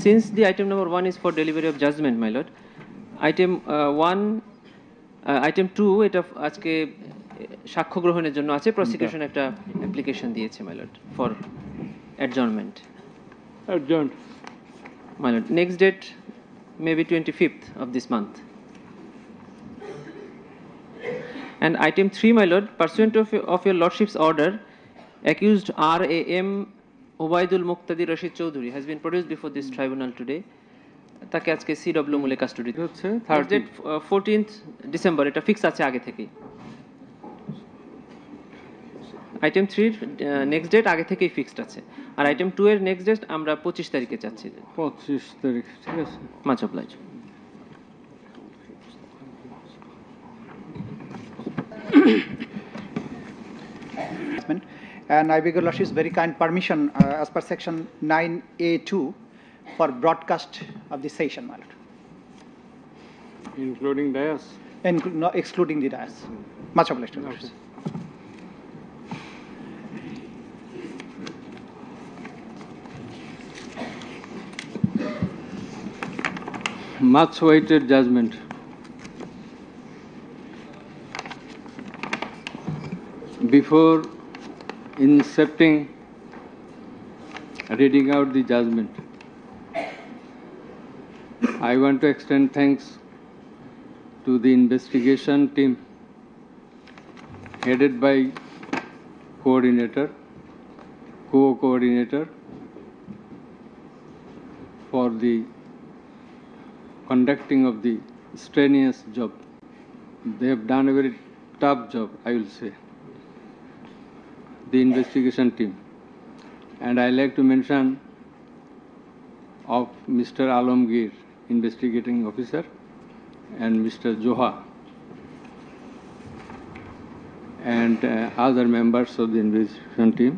Since the item number 1 is for delivery of judgment, my lord, item 2 এটা আজকে সাক্ষ্য গ্রহণের জন্য আছে, প্রসিকিউশন একটা অ্যাপ্লিকেশন দিয়েছে my lord for adjournment. Adjourned. My lord, next date may be 25th of this month. And item 3, my lord, pursuant of your lordship's order, accused 𝗲𝗶𝗵𝘁𝗀𝗶𝗀𝗃𝗶 has been produced before this tribunal today. তাকে আজকে CW মূলে custody হচ্ছে 14th December, এটা fix আছে আগে থেকেই। Item 3 next date আগে থেকেই ফিক্সড আছে, আর আইটেম 2 এর নেক্সট ডেট আমরা 25 তারিখে চাচ্ছি। 25 তারিখ, ঠিক আছে। Much oblige. And I beg your lordship's very kind permission as per section 9A2 for broadcast of the session, my lord. Including dais? No, excluding the dais. Much obliged, your lordship. Much awaited judgment. Before incepting reading out the judgment, I want to extend thanks to the investigation team headed by co-coordinator for the conducting of the strenuous job. They have done a very tough job, I will say, the investigation team. And I like to mention of Mr. Alamgir, investigating officer, and Mr. Joha, and other members of the investigation team.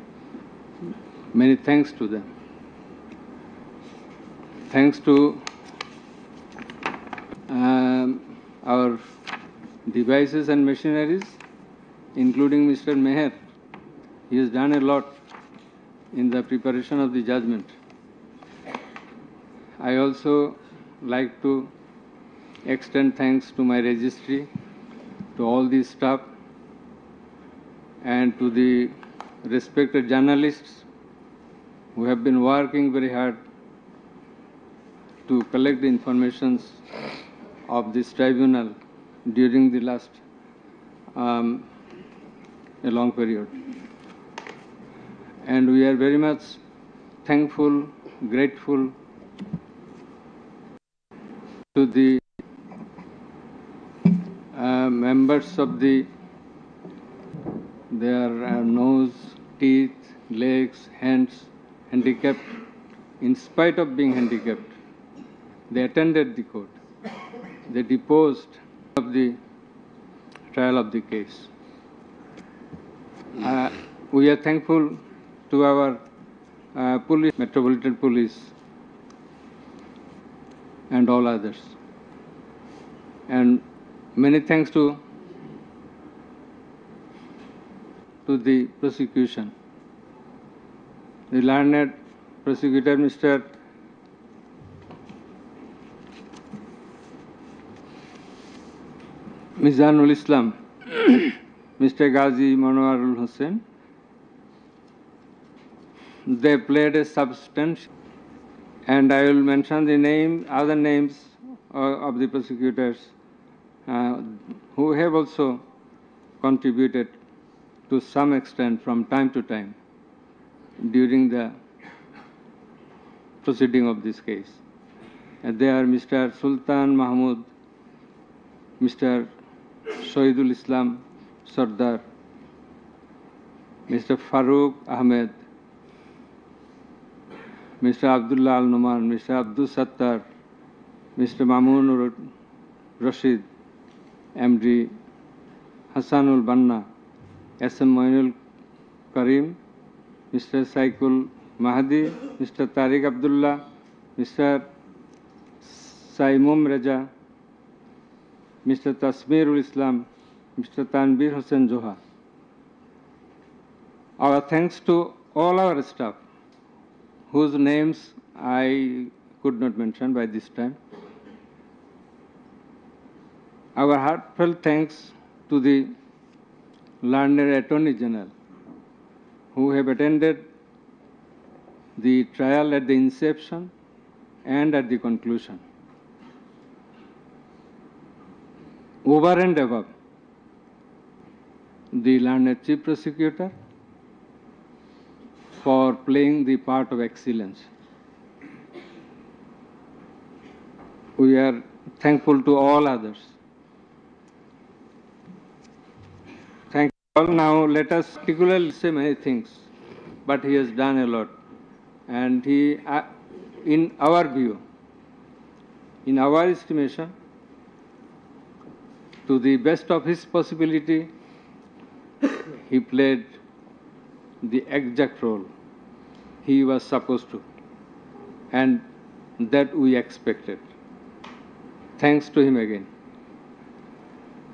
Many thanks to them. Thanks to our devices and machineries, including Mr. Meher. He has done a lot in the preparation of the judgment. I also like to extend thanks to my registry, to all the staff, and to the respected journalists who have been working very hard to collect the informations of this tribunal during the last a long period. And we are very much thankful, grateful to the members of their nose, teeth, legs, hands, handicapped. In spite of being handicapped, they attended the court. They deposed of the trial of the case. We are thankful to our police, Metropolitan Police, and all others. And many thanks to the prosecution. The learned prosecutor, Mr. Mizanul Islam, Mr. Ghazi Manoarul Hussain. They played a substantial, and I will mention the other names of the prosecutors who have also contributed to some extent from time to time during the proceeding of this case. And they are Mr. Sultan Mahmud, Mr. Shahidul Islam Sardar, Mr. Farooq Ahmed, Mr. Abdullah Al-Numan, Mr. Abdul Sattar, Mr. Mamun Rashid, MD Hassanul Banna, SM Moinul Karim, Mr. Saikul Mahdi, Mr. Tariq Abdullah, Mr. Saimum Raja, Mr. Tasmirul Islam, Mr. Tanbir Hussain Joha. Our thanks to all our staff, whose names I could not mention by this time. Our heartfelt thanks to the learned Attorney General who have attended the trial at the inception and at the conclusion. Over and above, the learned Chief Prosecutor for playing the part of excellence. We are thankful to all others. Thank you all. Now let us particularly say many things, but he has done a lot. And he, in our view, in our estimation, to the best of his possibility, he played the exact role he was supposed to, and that we expected. Thanks to him again.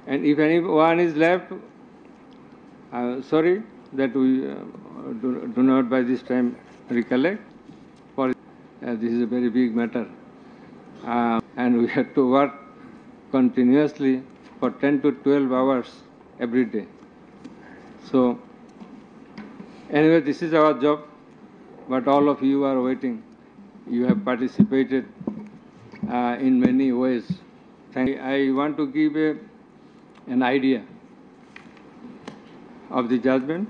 And if anyone is left, sorry that we do not by this time recollect, for this is a very big matter. And we have to work continuously for 10 to 12 hours every day. So, anyway, this is our job, but all of you are waiting. You have participated in many ways. I want to give an idea of the judgment.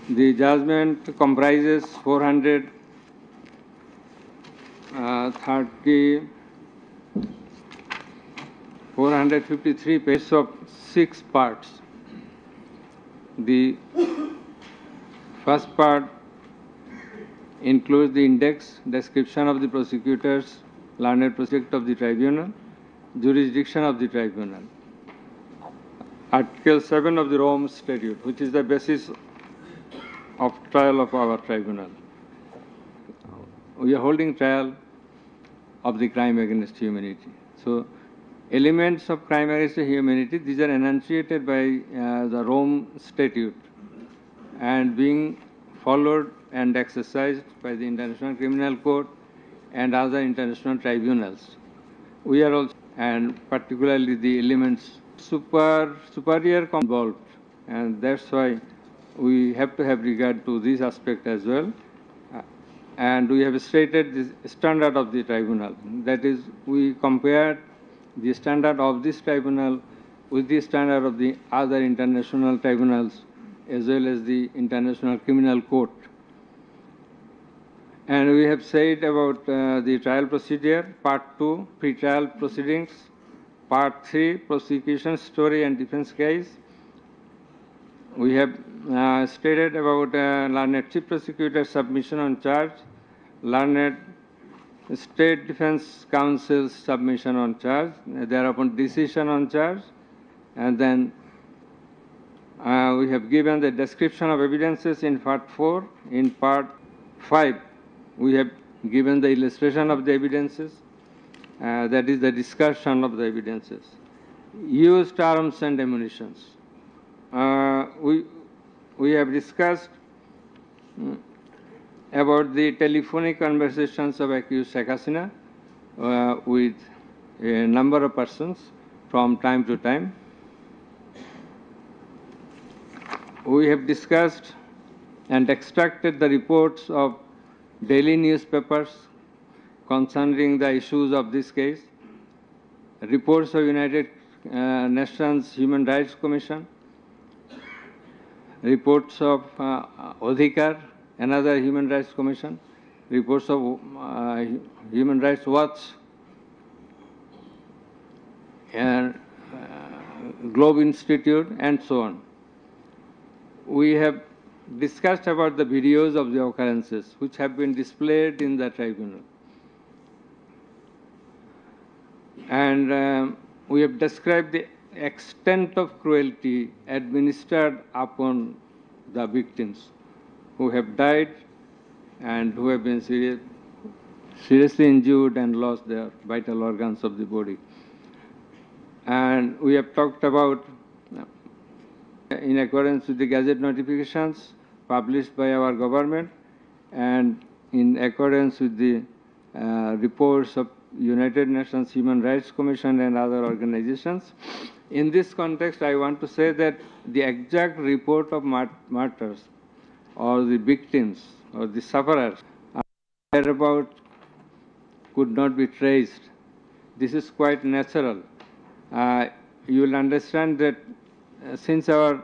The judgment comprises 453 pages of 6 parts. The first part includes the index, description of the prosecutors, learned project of the tribunal, jurisdiction of the tribunal. Article 7 of the Rome Statute, which is the basis of trial of our tribunal. We are holding trial of the crime against humanity. So, elements of crime against humanity, these are enunciated by the Rome Statute and being followed and exercised by the International Criminal Court and other international tribunals. We are also, and particularly the elements superior involved, and that's why we have to have regard to this aspect as well. And we have stated the standard of the tribunal. That is, we compare the standard of this tribunal with the standard of the other international tribunals as well as the International Criminal Court. And we have said about the trial procedure, Part 2, pre-trial proceedings, Part 3, prosecution story and defense case. We have stated about learned Chief Prosecutor submission on charge, learned State Defense Counsel's submission on charge, thereupon decision on charge, and then we have given the description of evidences in Part 4. In Part 5, we have given the illustration of the evidences, that is the discussion of the evidences. Used arms and ammunitions. We have discussed about the telephonic conversations of accused Sheikh Hasina with a number of persons from time to time. We have discussed and extracted the reports of daily newspapers concerning the issues of this case, reports of United Nations Human Rights Commission, reports of 𝗤𝗏𝗃𝗃, another Human Rights Commission, reports of Human Rights Watch, and Globe Institute, and so on. We have discussed about the videos of the occurrences which have been displayed in the tribunal. And we have described the extent of cruelty administered upon the victims who have died and who have been seriously injured and lost their vital organs of the body. And we have talked about, in accordance with the Gazette notifications published by our government and in accordance with the reports of United Nations Human Rights Commission and other organizations. In this context, I want to say that the exact report of martyrs or the victims or the sufferers about could not be traced. This is quite natural. You will understand that since our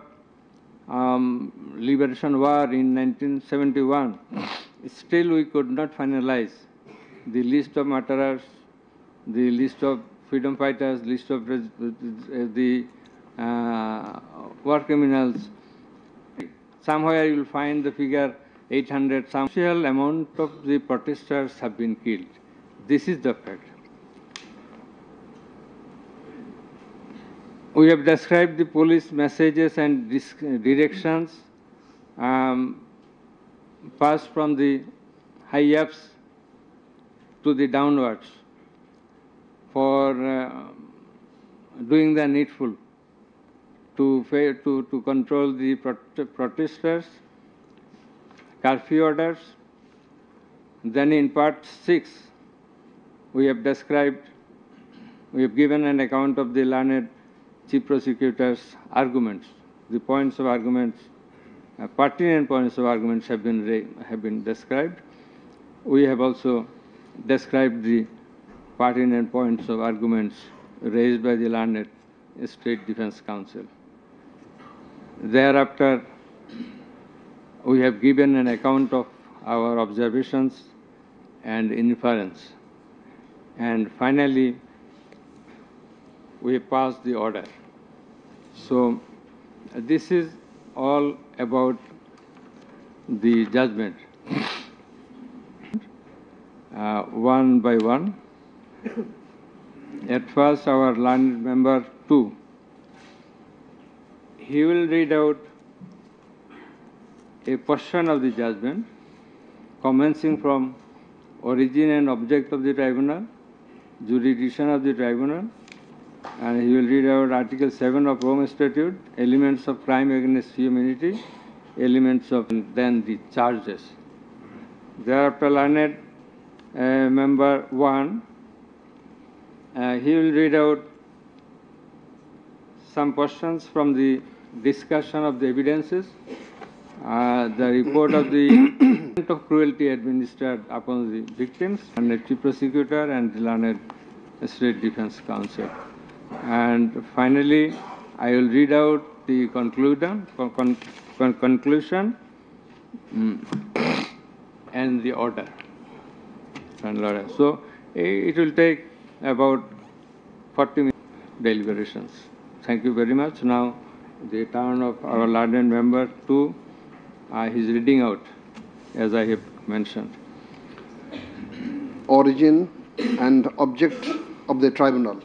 liberation war in 1971, still we could not finalize the list of martyrs, the list of freedom fighters, list of the war criminals. Somewhere you will find the figure 800. Some substantial amount of the protesters have been killed. This is the fact. We have described the police messages and directions passed from the high ups to the downwards for doing the needful to control the protesters, curfew orders. Then in part 6, we have described, we have given an account of the learned Chief Prosecutor's arguments. The points of arguments, pertinent points of arguments have been described. We have also described the pertinent points of arguments raised by the learned State Defense Council. Thereafter, we have given an account of our observations and inference. And finally, we passed the order. So this is all about the judgment. One by one. At first, our learned member 2, he will read out a portion of the judgment commencing from origin and object of the tribunal, jurisdiction of the tribunal, and he will read out Article 7 of Rome Statute, elements of crime against humanity, elements of, then the charges. Thereafter, learned member 1, he will read out some portions from the discussion of the evidences, the report of the of cruelty administered upon the victims, and the Chief Prosecutor and the learned State Defense Council. And finally, I will read out the conclusion and the order. So it will take about 40 minutes deliberations. Thank you very much. Now the turn of our learned member 2. He is reading out, as I have mentioned. Origin and object of the tribunal.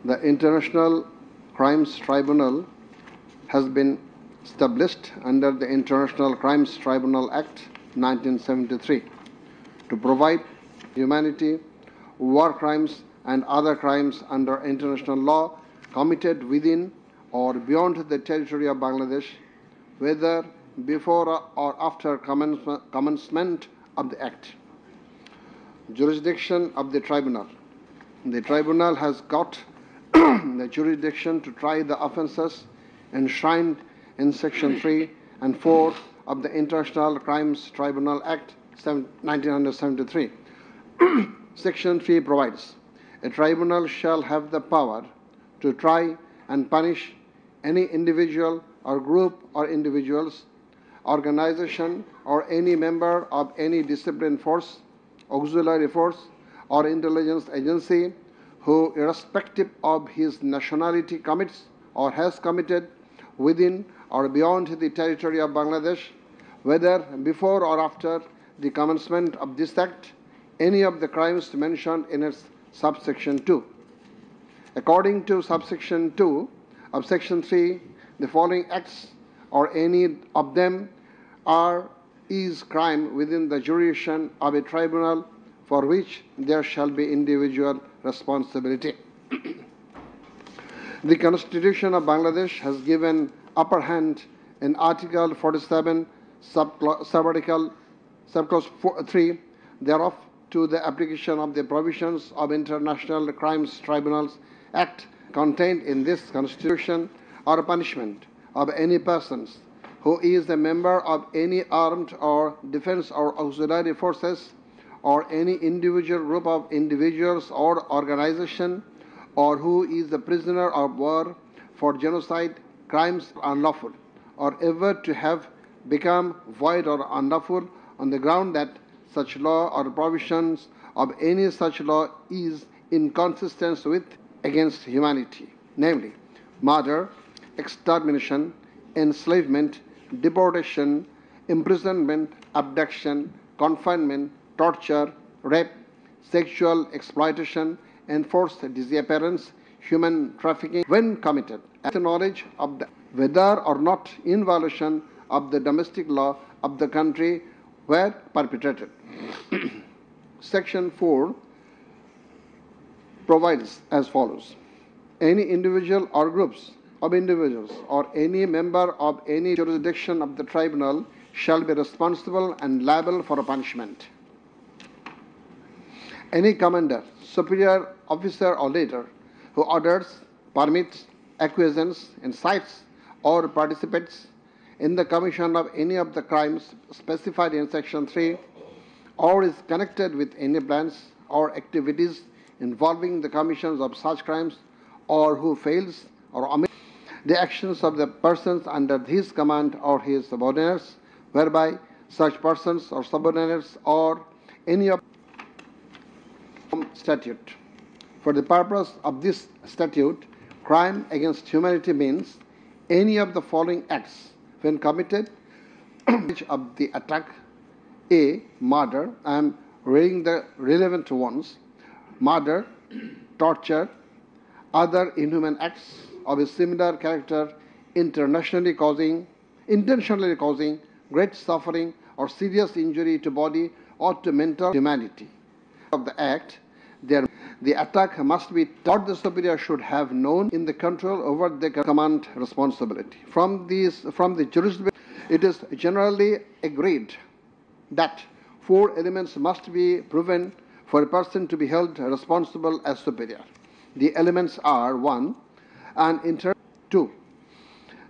The International Crimes Tribunal has been established under the International Crimes Tribunal Act 1973 to provide humanity, war crimes and other crimes under international law committed within or beyond the territory of Bangladesh, whether before or after commencement of the Act. Jurisdiction of the Tribunal. The Tribunal has got the jurisdiction to try the offences enshrined in Section 3 and 4 of the International Crimes Tribunal Act 1973. Section 3 provides, a tribunal shall have the power to try and punish any individual or group or individuals, organization or any member of any disciplined force, auxiliary force or intelligence agency who, irrespective of his nationality, commits or has committed within or beyond the territory of Bangladesh, whether before or after the commencement of this Act, any of the crimes mentioned in its subsection 2. According to subsection 2 of Section 3, the following acts or any of them is crime within the jurisdiction of a tribunal for which there shall be individual responsibility. The Constitution of Bangladesh has given upper hand in Article 47, subclause 3 thereof to the application of the provisions of International Crimes Tribunals Act contained in this Constitution or punishment of any persons who is a member of any armed or defense or auxiliary forces or any individual group of individuals or organization, or who is a prisoner of war for genocide, crimes unlawful, or ever to have become void or unlawful on the ground that such law or provisions of any such law is inconsistent with against humanity, namely murder, extermination, enslavement, deportation, imprisonment, abduction, confinement, torture, rape, sexual exploitation, enforced disappearance, human trafficking, when committed, with the knowledge of whether or not in violation of the domestic law of the country were perpetrated. Section 4 provides as follows: any individual or groups of individuals or any member of any jurisdiction of the tribunal shall be responsible and liable for a punishment. Any commander, superior officer or leader who orders, permits, acquiesces, incites or participates in the commission of any of the crimes specified in Section 3 or is connected with any plans or activities involving the commission of such crimes, or who fails or omits the actions of the persons under his command or his subordinates, whereby such persons or subordinates or any of statute. For the purpose of this statute, crime against humanity means any of the following acts when committed of the attack: A. Murder. I am reading the relevant ones: murder, torture, other inhuman acts of a similar character, intentionally causing great suffering or serious injury to body or to mental humanity. Of the act, the attack must be what the superior should have known in the control over the command responsibility. From the jurisdiction, it is generally agreed that 4 elements must be proven for a person to be held responsible as superior. The elements are: 1. An 2.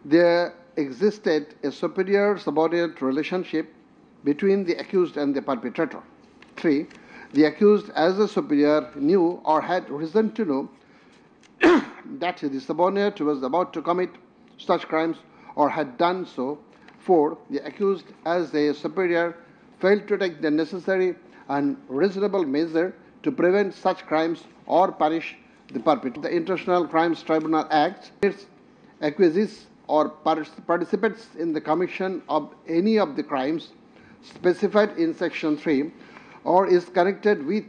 There existed a superior-subordinate relationship between the accused and the perpetrator. 3. The accused as a superior knew or had reason to know that the subordinate was about to commit such crimes or had done so. 4. The accused as a superior failed to take the necessary and reasonable measure to prevent such crimes or punish the perpetrator. The International Crimes Tribunal Act acquiesces or participates in the commission of any of the crimes specified in Section 3 or is connected with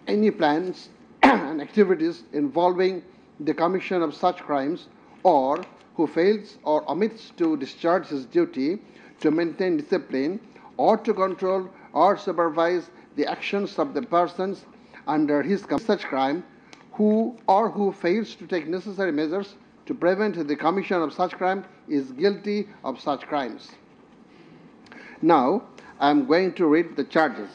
any plans and activities involving the commission of such crimes, or who fails or omits to discharge his duty to maintain discipline or to control or supervise the actions of the persons under his such crime, who fails to take necessary measures to prevent the commission of such crime, is guilty of such crimes. Now, I am going to read the charges.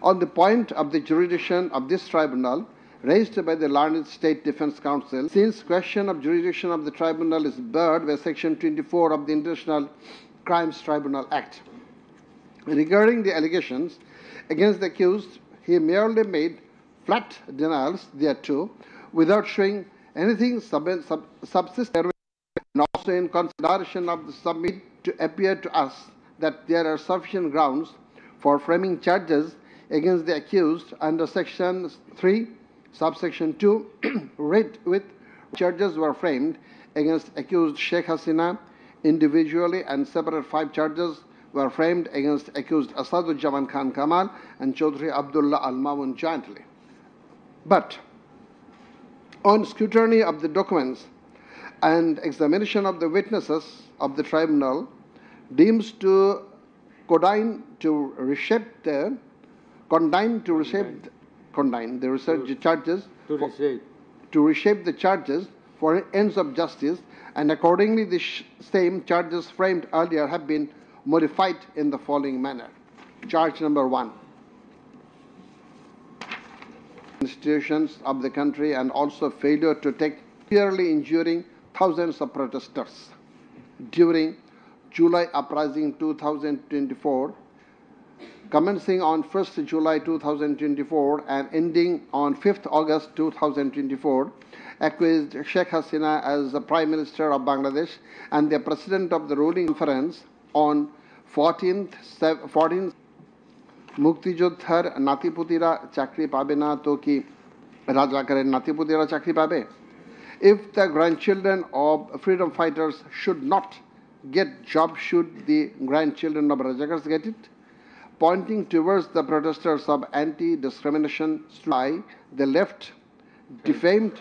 On the point of the jurisdiction of this tribunal raised by the learned State Defense Council, since question of jurisdiction of the tribunal is barred by Section 24 of the International Crimes Tribunal Act. Regarding the allegations against the accused, he merely made flat denials thereto without showing anything subsistent, and also in consideration of the submit to appear to us that there are sufficient grounds for framing charges against the accused under Section 3, subsection 2, read with charges were framed against accused Sheikh Hasina individually, and separate 5 charges were framed against accused 𝗧𝗲𝗹𝗶𝘀𝗶𝗀𝗃 and Chaudhry Abdullah Al-Mamun jointly. But on scrutiny of the documents and examination of the witnesses of the tribunal, deems to condign to reshape the charges for ends of justice, and accordingly the same charges framed earlier have been modified in the following manner. Charge number 1. institutions of the country and also failure to take severely injuring thousands of protesters. During July Uprising 2024, commencing on 1st July 2024 and ending on 5th August 2024, acquitted Sheikh Hasina as the Prime Minister of Bangladesh and the President of the ruling conference on 14th মুক্তিযোদ্ধার নাতিপুতিরা চাকরি পাবে না তো কি রাজাকারের নাতিপুতিরা চাকরি পাবে? If the grandchildren of freedom fighters should not get job, should the grandchildren of rajakars get it? Pointing towards the protesters of anti-discrimination strike, the left defamed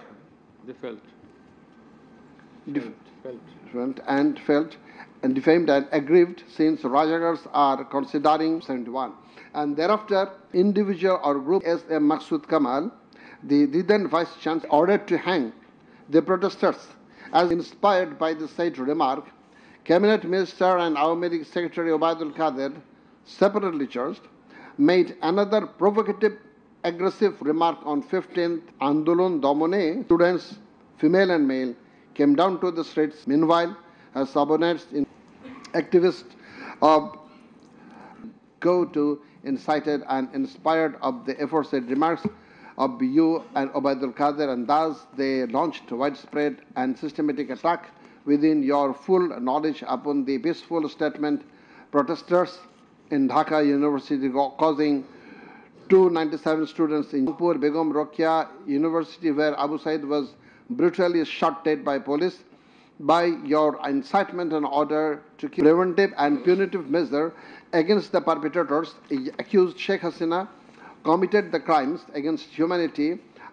and aggrieved, since rajakars are considering 71. And thereafter, individual or group S.M. 𝗥𝗶𝗀𝗀𝗃𝗀𝗏, the then Vice Chancellor, ordered to hang the protesters. As inspired by the said remark, Cabinet Minister and 𝗖𝗲𝗴𝗵𝘁𝘀 Secretary 𝗣𝗲𝗵𝗀𝗃𝗀𝗏 separately charged, made another provocative, aggressive remark on 15th. Andolon Domone, students, female and male, came down to the streets. Meanwhile, as subordinates in activists of go to incited and inspired of the aforesaid remarks of you and 𝗣𝗲𝗵𝗀𝗃𝗀𝗏, and thus they launched widespread and systematic attack within your full knowledge upon the peaceful statement protesters in Dhaka University, causing 297 students in 𝗥𝗶𝗴𝗵𝘁𝗀𝗀𝗏 University, where Abu Said was brutally shot dead by police. By your incitement and order to keep preventive and punitive measure against the perpetrators, accused Sheikh Hasina committed the crimes against humanity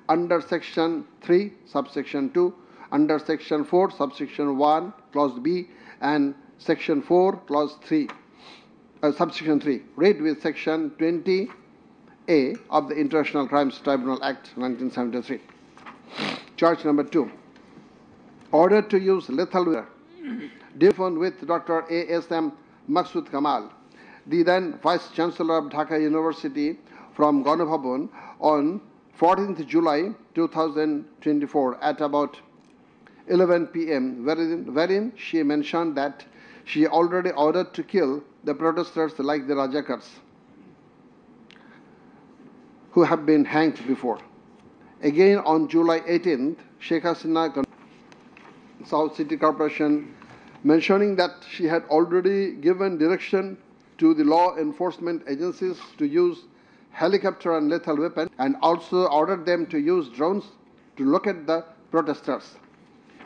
under Section 3, Subsection 2, under Section 4, Subsection 1, Clause B, and Section 4, Clause 3, Subsection 3, read with Section 20A of the International Crimes Tribunal Act 1973. Charge number 2. Order to use lethal weapon, telephone with Dr. A.S.M. 𝗥𝗶𝗀𝗃𝗀𝗏, the then Vice Chancellor of Dhaka University, from Ganabhavan on 14th July 2024 at about 11 p.m., wherein she mentioned that she already ordered to kill the protesters like the rajakars who have been hanged before. Again on July 18th, Sheikh Hasina South City Corporation, mentioning that she had already given direction to the law enforcement agencies to use helicopter and lethal weapons, and also ordered them to use drones to locate the protesters.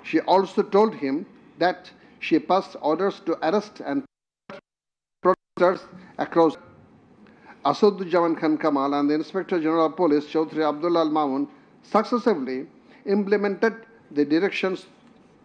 She also told him that she passed orders to arrest and protesters across. 𝗖𝗲𝗹𝗵𝗃𝗀𝗏 and the Inspector General of Police, Chaudhry Abdullah Al-Mamun, successively implemented the directions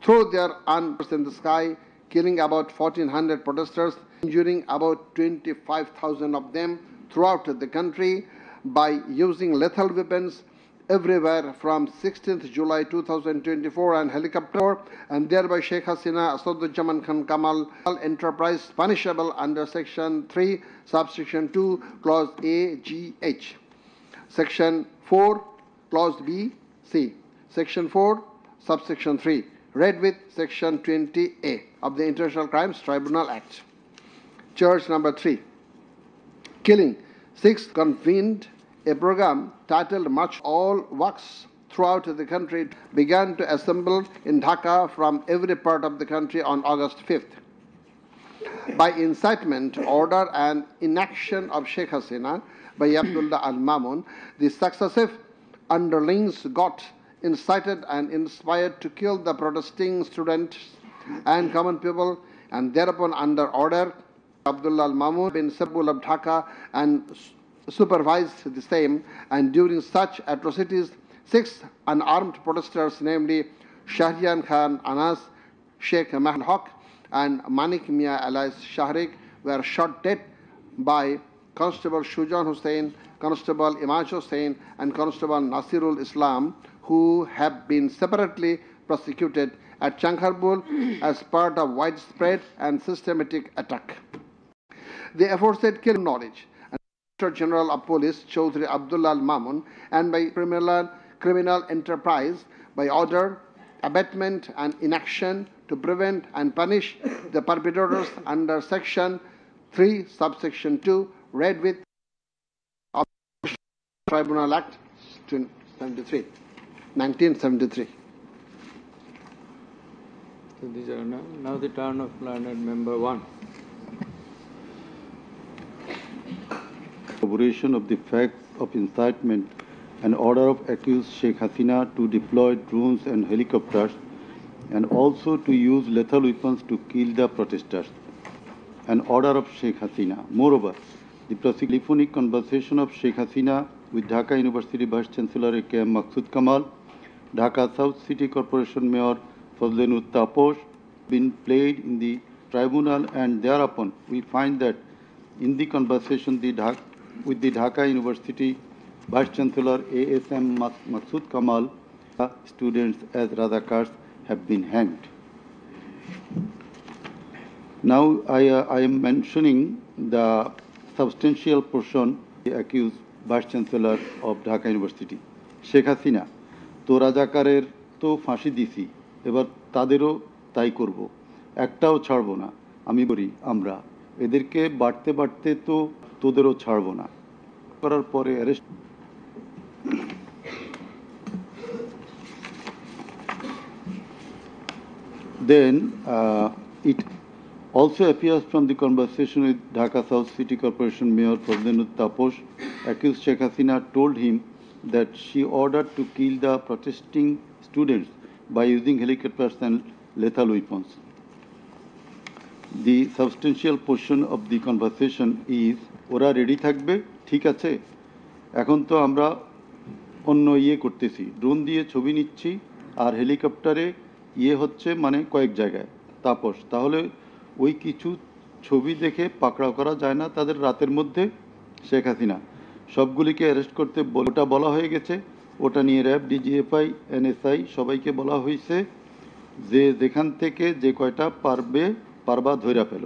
through their arms in the sky, killing about 1,400 protesters, injuring about 25,000 of them throughout the country by using lethal weapons everywhere from 16th July 2024 and helicopter, and thereby Sheikh Hasina 𝗖𝗲𝗹𝗵𝗃𝗀𝗏 enterprise punishable under Section 3, Subsection 2, Clause A, G, H, Section 4, Clause B, C, Section 4, Subsection 3, read with Section 20A of the International Crimes Tribunal Act. Charge number 3. Killing. 6. Convened a program titled March All Works throughout the country, began to assemble in Dhaka from every part of the country on August 5th. By incitement, order, and inaction of Sheikh Hasina by Abdullah Al-Mamun, the successive underlings got incited and inspired to kill the protesting students and common people, and thereupon under order Abdullah Al-Mamun bin Sabul of Dhaka and supervised the same, and during such atrocities 6 unarmed protesters, namely Shahriyan Khan Anas, Sheikh Mahal Haq and Manik Mia alias Shahrik, were shot dead by Constable Shujan Hussain, Constable Imaj Hussain and Constable Nasirul Islam, who have been separately prosecuted at Chankharpur as part of widespread and systematic attack. The aforesaid killing knowledge and Inspector General of Police Chaudhry Abdullah Al Mamun, and by criminal enterprise by order, abatement, and inaction to prevent and punish the perpetrators under Section 3, subsection 2, read with Tribunal Act 1973. So these are now the turn of learned member 1. Corroboration of the facts of incitement and order of accused Sheikh Hasina to deploy drones and helicopters and also to use lethal weapons to kill the protesters. An order of Sheikh Hasina. Moreover, the telephonic conversation of Sheikh Hasina with Dhaka University Vice Chancellor 𝗥𝗶𝗴𝗵𝘁𝗀𝗀𝗃𝗂𝗏 Dhaka South City Corporation Mayor 𝗧𝗲𝗹𝗵𝘁𝗀𝗀𝗃𝗶 been played in the tribunal, and thereupon we find that in the conversation with the Dhaka University Vice Chancellor A.S.M. 𝗥𝗶𝗴𝗵𝘁𝗀𝗃𝗂𝗏 students as 𝗲𝗲𝗃𝗏𝗃 have been hanged. Now I am mentioning the substantial portion the accused Vice Chancellor of Dhaka University. Sheikh Hasina, তো রাজাকারের তো ফাঁসি দিছি, এবার তাদেরও তাই করব, একটাও ছাড়ব না। আমি বলি আমরা এদেরকে বাড়তে বাড়তে তো তোদেরও ছাড়ব না। করার পরে arrest Then it also appears from the conversation with Dhaka South City Corporation Mayor 𝗧𝗲𝗹𝗵𝘁𝗀𝗃𝗂𝗏, accused Sheikh Hasina told him that she ordered to kill the protesting students by using helicopters and lethal weapons. The substantial portion of the conversation is, ওরা ready থাকবে, ঠিক আছে, এখন তো আমরা অন্য করতেছি, drone দিয়ে ছবি নিচ্ছি আর হেলিকপ্টারে হচ্ছে মানে কয়েক জায়গায় তাপস, তাহলে ওই কিছু ছবি দেখে পাকড়াও করা যায় না তাদের রাতের মধ্যে? শেখ হাসিনা, সবগুলিকে অ্যারেস্ট করতে ওটা বলা হয়ে গেছে, ওটা নিয়ে র্যাব, ডিজিএফআই, এনএসআই সবাইকে বলা হয়েছে যে যেখান থেকে যে কয়টা পারবা ধইরা পেল।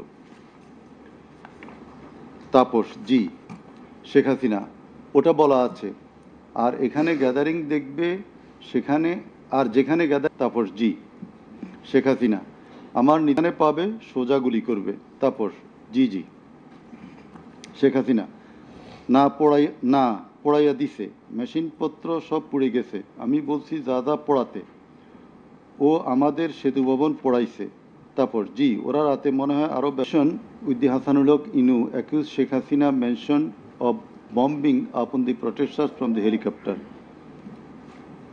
তাপস, জি। শেখ হাসিনা, ওটা বলা আছে, আর এখানে গ্যাদারিং দেখবে সেখানে, আর যেখানে তাপস, জি। শেখ হাসিনা, আমার নিদানে পাবে সোজা গুলি করবে। তাপস, জি জি। শেখ হাসিনা, না পড়াইয়া দিছে, মেশিনপত্র সব পুড়ে গেছে, আমি বলছি যা যা পড়াতে, ও আমাদের সেতু ভবন পড়াইছে। তাপস, জি, ওরা রাতে মনে হয় আরো বেশন with the Hasanul Haq Inu accuse Sheikh Hasina mention of bombing upon the protesters from the helicopter.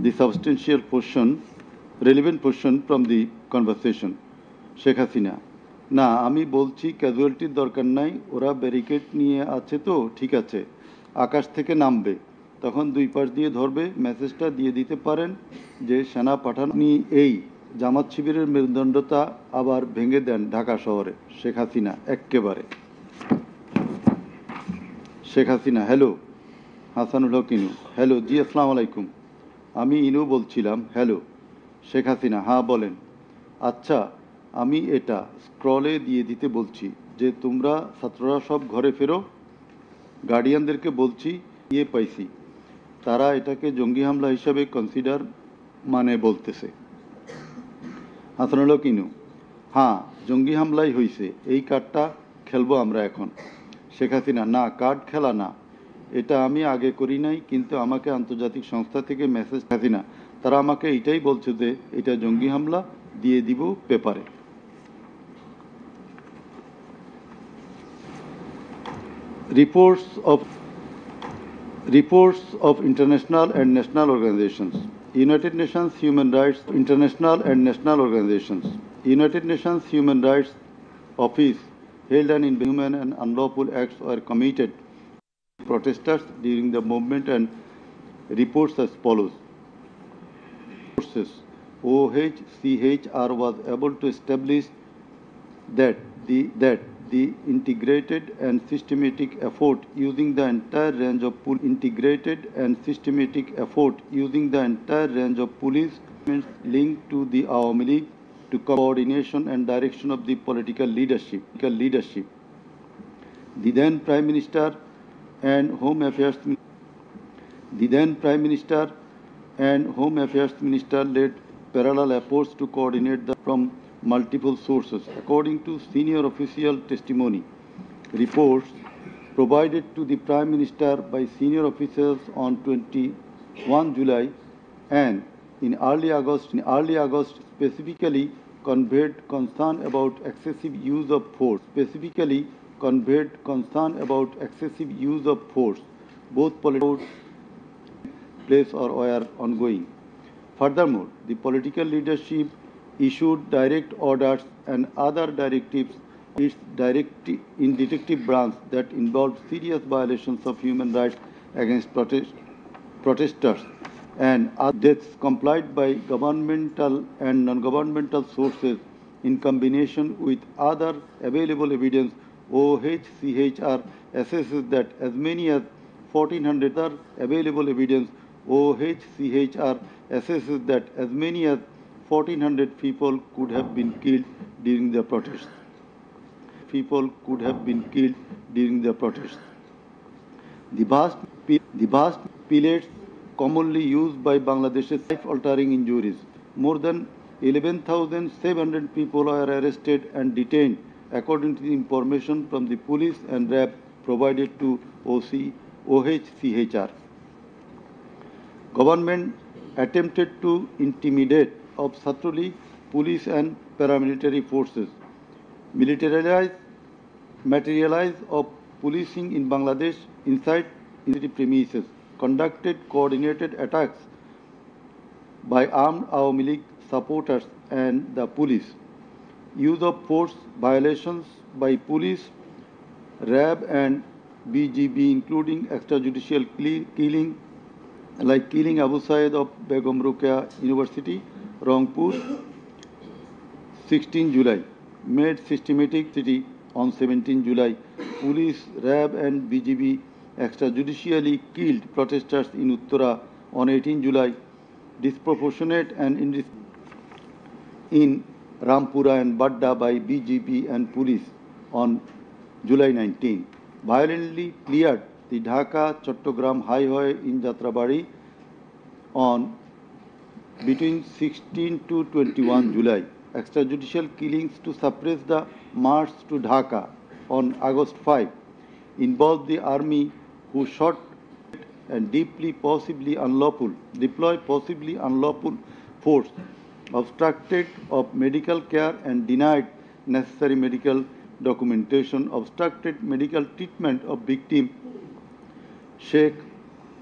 The substantial portion, relevant portion from the conversation. Sheikh Hasina, না আমি বলছি ক্যাজুয়ালিটির দরকার নাই, ওরা ব্যারিকেড নিয়ে আছে তো ঠিক আছে, আকাশ থেকে নামবে, তখন দুই পাশ দিয়ে ধরবে, মেসেজটা দিয়ে দিতে পারেন যে সেনা পাঠানো। এই জামাত শিবিরের মেরুদণ্ডতা আবার ভেঙে দেন ঢাকা শহরে। শেখ হাসিনা, এক্কেবারে। শেখ হাসিনা, হ্যালো। হাসানুল হক ইনু, হ্যালো, জি আসসালামু আলাইকুম, আমি ইনু বলছিলাম। হ্যালো। শেখ হাসিনা, হ্যাঁ বলেন। আচ্ছা, আমি এটা স্ক্রলে দিয়ে দিতে বলছি যে তোমরা ছাত্ররা সব ঘরে ফেরো, গার্ডিয়ানদেরকে বলছি পাইছি, তারা এটাকে জঙ্গি হামলা হিসাবে কনসিডার বলতেছে। হাসানুল হক ইনু, হ্যাঁ জঙ্গি হামলাই হয়েছে, এই কার্ডটা খেলবো আমরা এখন। শেখ হাসিনা, না কার্ড খেলা না, এটা আমি আগে করি নাই, কিন্তু আমাকে আন্তর্জাতিক সংস্থা থেকে মেসেজ। হাসিনা, তারা আমাকে এটাই বলছে যে এটা জঙ্গি হামলা, দিয়ে দিব পেপারে। Reports of international and national organizations. United Nations Human Rights, international and national organizations. United Nations Human Rights Office held an inhuman and unlawful acts were committed protesters during the movement, and reports as follows. 𝗧𝗲𝗹𝗵𝘁𝗀𝗃𝗂𝗏 was able to establish that the integrated and systematic effort using the entire range of police linked to the Awami League to coordination and direction of the political leadership. The then Prime Minister and Home Affairs. The then Prime Minister and Home Affairs Minister led parallel efforts to coordinate from multiple sources. According to senior official testimony, reports provided to the Prime Minister by senior officials on 21 July and in early August specifically conveyed concern about excessive use of force. Both political place or were ongoing. Furthermore, the political leadership issued direct orders and other directives in detective branch that involved serious violations of human rights against protesters and other deaths complied by governmental and non-governmental sources in combination with other available evidence. 𝗤𝗏𝐶HR assesses that as many as 1,400 other available evidence. 𝗤𝗏𝐶HR assesses that as many as 1,400 people could have been killed during the protests. The vast pellets commonly used by Bangladesh's life-altering injuries. More than 11,700 people were arrested and detained, according to the information from the police and RAB provided to 𝗏𝗏𝐶HR. Government attempted to intimidate of 𝗧𝗲𝗹𝗶𝘀𝗀𝗶cie police and paramilitary forces. Materialize of policing in Bangladesh inside city premises, conducted coordinated attacks by armed Awami League supporters and the police. Use of force violations by police, RAB and BGB, including extrajudicial killing, like killing 𝗖𝗲𝗹𝗶𝗀𝗵𝘁𝗀𝗀𝗃 University, Rangpur, 16 July. Made systematic city on 17 July. Police, RAB and BGB extrajudicially killed protesters in Uttara on 18 July. Disproportionate and in Rampura and Badda by BGP and police on July 19. Violently cleared the 𝗥𝗶𝗴𝗵𝘁𝗀𝗃𝗶cie in 𝗪𝗏𝗧𝗏 on between 16 to 21 July. Extrajudicial killings to suppress the march to Dhaka on August 5 involved the army, who shot and deploy possibly unlawful force, obstructed of medical care and denied necessary medical documentation, obstructed medical treatment of victim Sheikh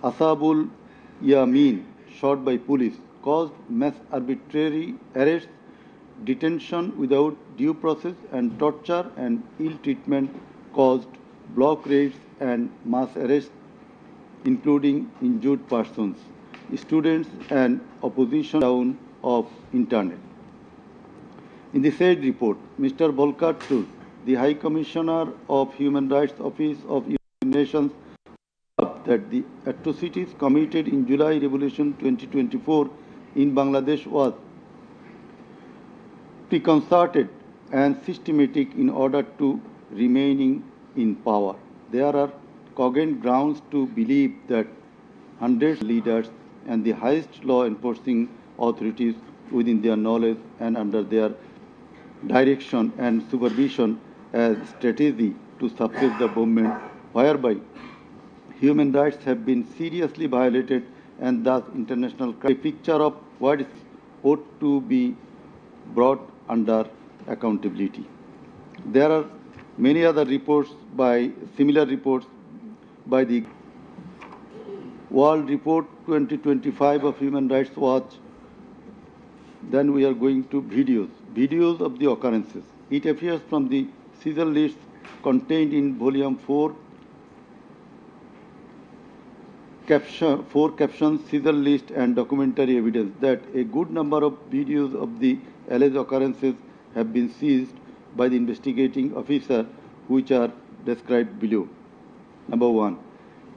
Hasina shot by police, caused mass arbitrary arrests, detention without due process and torture and ill treatment, caused block raids and mass arrests, including injured persons, students and opposition down of internet. In the said report, Mr. Volker Turk, the High Commissioner of Human Rights Office of United Nations, that the atrocities committed in July Revolution 2024 in Bangladesh was preconcerted and systematic in order to remaining in power. There are cogent grounds to believe that hundreds of leaders and the highest law enforcing authorities within their knowledge and under their direction and supervision as strategy to suppress the movement, whereby human rights have been seriously violated and thus international crime. A picture of what ought to be brought under accountability. There are many other similar reports by the World Report 2025 of Human Rights Watch. Then we are going to videos of the occurrences. It appears from the seizure list contained in Volume 4, captions, seizure list and documentary evidence that a good number of videos of the alleged occurrences have been seized by the investigating officer, which are described below. Number 1,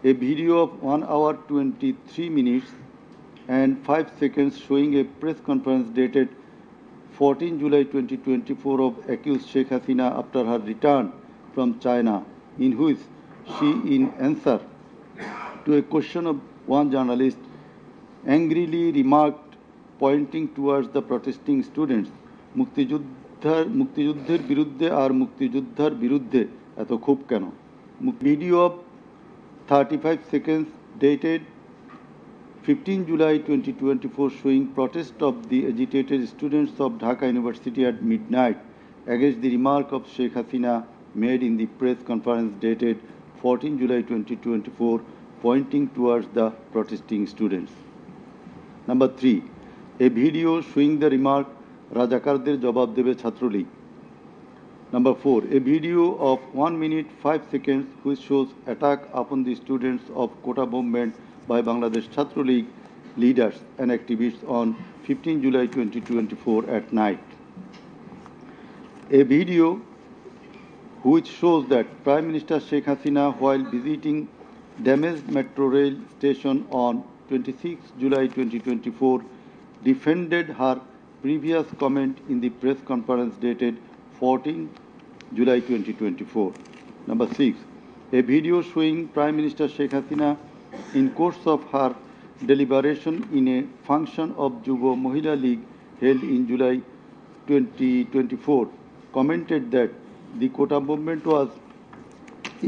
a video of 1 hour 23 minutes and 5 seconds showing a press conference dated 14 July 2024 of accused Sheikh Hasina after her return from China, in which she in answer to a question of one journalist angrily remarked, pointing towards the protesting students, মুক্তিযুদ্ধের বিরুদ্ধে আর মুক্তিযোদ্ধার বিরুদ্ধে এত ক্ষোভ কেন? Video of 35 seconds dated 15 July 2024 showing protest of the agitated students of Dhaka University at midnight against the remark of Sheikh Hasina made in the press conference dated 14 July 2024 pointing towards the protesting students. Number 3. A video showing the remark রাজাকারদের জবাব দেবে Chhatra League. Number 4. A video of 1 minute 5 seconds which shows attack upon the students of Quota movement by Bangladesh Chhatra League leaders and activists on 15 July 2024 at night. A video which shows that Prime Minister Sheikh Hasina, while visiting damaged metro rail station on 26 July 2024, defended her previous comment in the press conference dated 14 July 2024. Number 6. A video showing Prime Minister Sheikh Hasina in course of her deliberation in a function of 𝗔𝗲𝗹𝗵𝘁𝗀 League held in July 2024 commented that the Quota movement was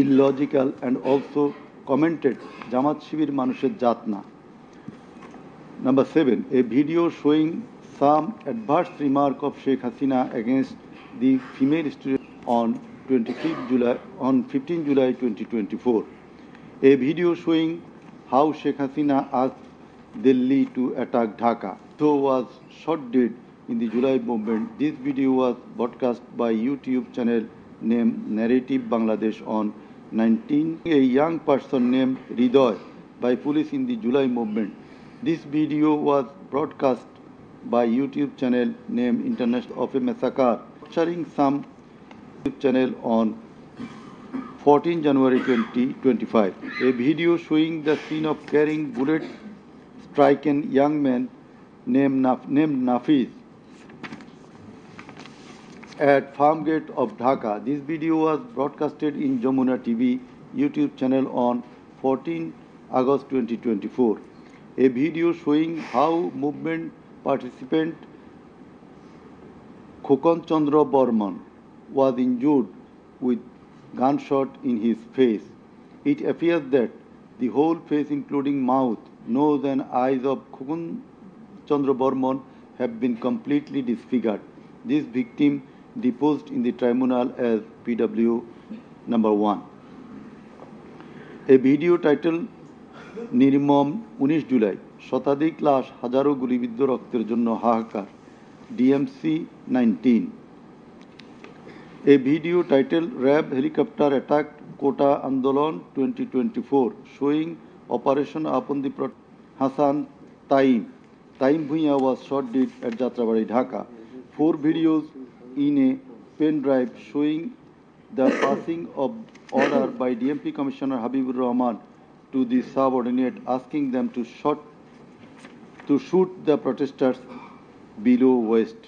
illogical and also commented 𝗔𝗲𝗹𝗃𝗁𝗃 মানুষের জাত না. Number 7. A video showing some adverse remark of Sheikh Hasina against the female student on 15 July 2024. A video showing how Sheikh Hasina asked Delhi to attack Dhaka. So was shot dead in the July movement. This video was broadcast by YouTube channel named Narrative Bangladesh on 19. A young person named 𝗤𝗏𝗺 by police in the July movement. This video was broadcast by YouTube channel named International of a Massacre, sharing some YouTube channel on 14 January 2025. A video showing the scene of carrying bullets striking young man named 𝗏𝗏𝗃𝗁𝗃 at farm gate of Dhaka. This video was broadcasted in Jamuna TV YouTube channel on 14 August 2024. A video showing how movement participant 𝗥𝗶𝗴𝗵𝘁𝗀𝗀𝗃 was injured with gunshot in his face. It appears that the whole face including mouth, nose and eyes of 𝗥𝗶𝗴𝗵𝘁𝗀𝗃 have been completely disfigured. This victim deposed in the tribunal as PW number 1. A video titled নির্মম 19 জুলাই শতাধিক লাশ হাজারো গুলিবিদ্ধ রক্তের জন্য হাহাকার DMC 19. A video titled 𝗲𝗵 helicopter attacked Quota Andolan 2024 showing operation upon the Hassan 𝗖𝗵𝗆𝗃 was shot dead at 𝗪𝗏𝗧𝗏𝗏, Dhaka. 4 videos in a pen drive showing the passing of order by DMP Commissioner Habibur Rahman to the subordinate asking them to shoot the protesters below waist.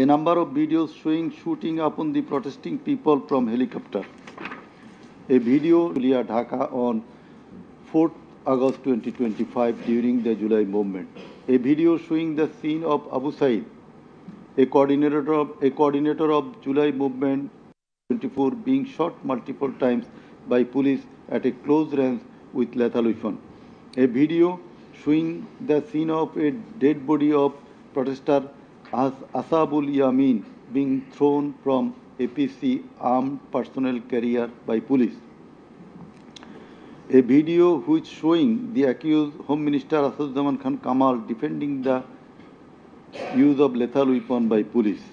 A number of videos showing shooting upon the protesting people from helicopter. A video in Dhaka on 4th August 2025 during the July movement. A video showing the scene of Abu Said, a coordinator of July movement 24, being shot multiple times by police at a close range with lethal weapon. A video showing the scene of a dead body of protester 𝗧𝗲𝗹𝗵𝗁𝗃 being thrown from APC armed personnel carrier by police. A video which showing the accused Home Minister 𝗖𝗲𝗹𝗃𝗁𝗃 Kamal defending the use of lethal weapon by police.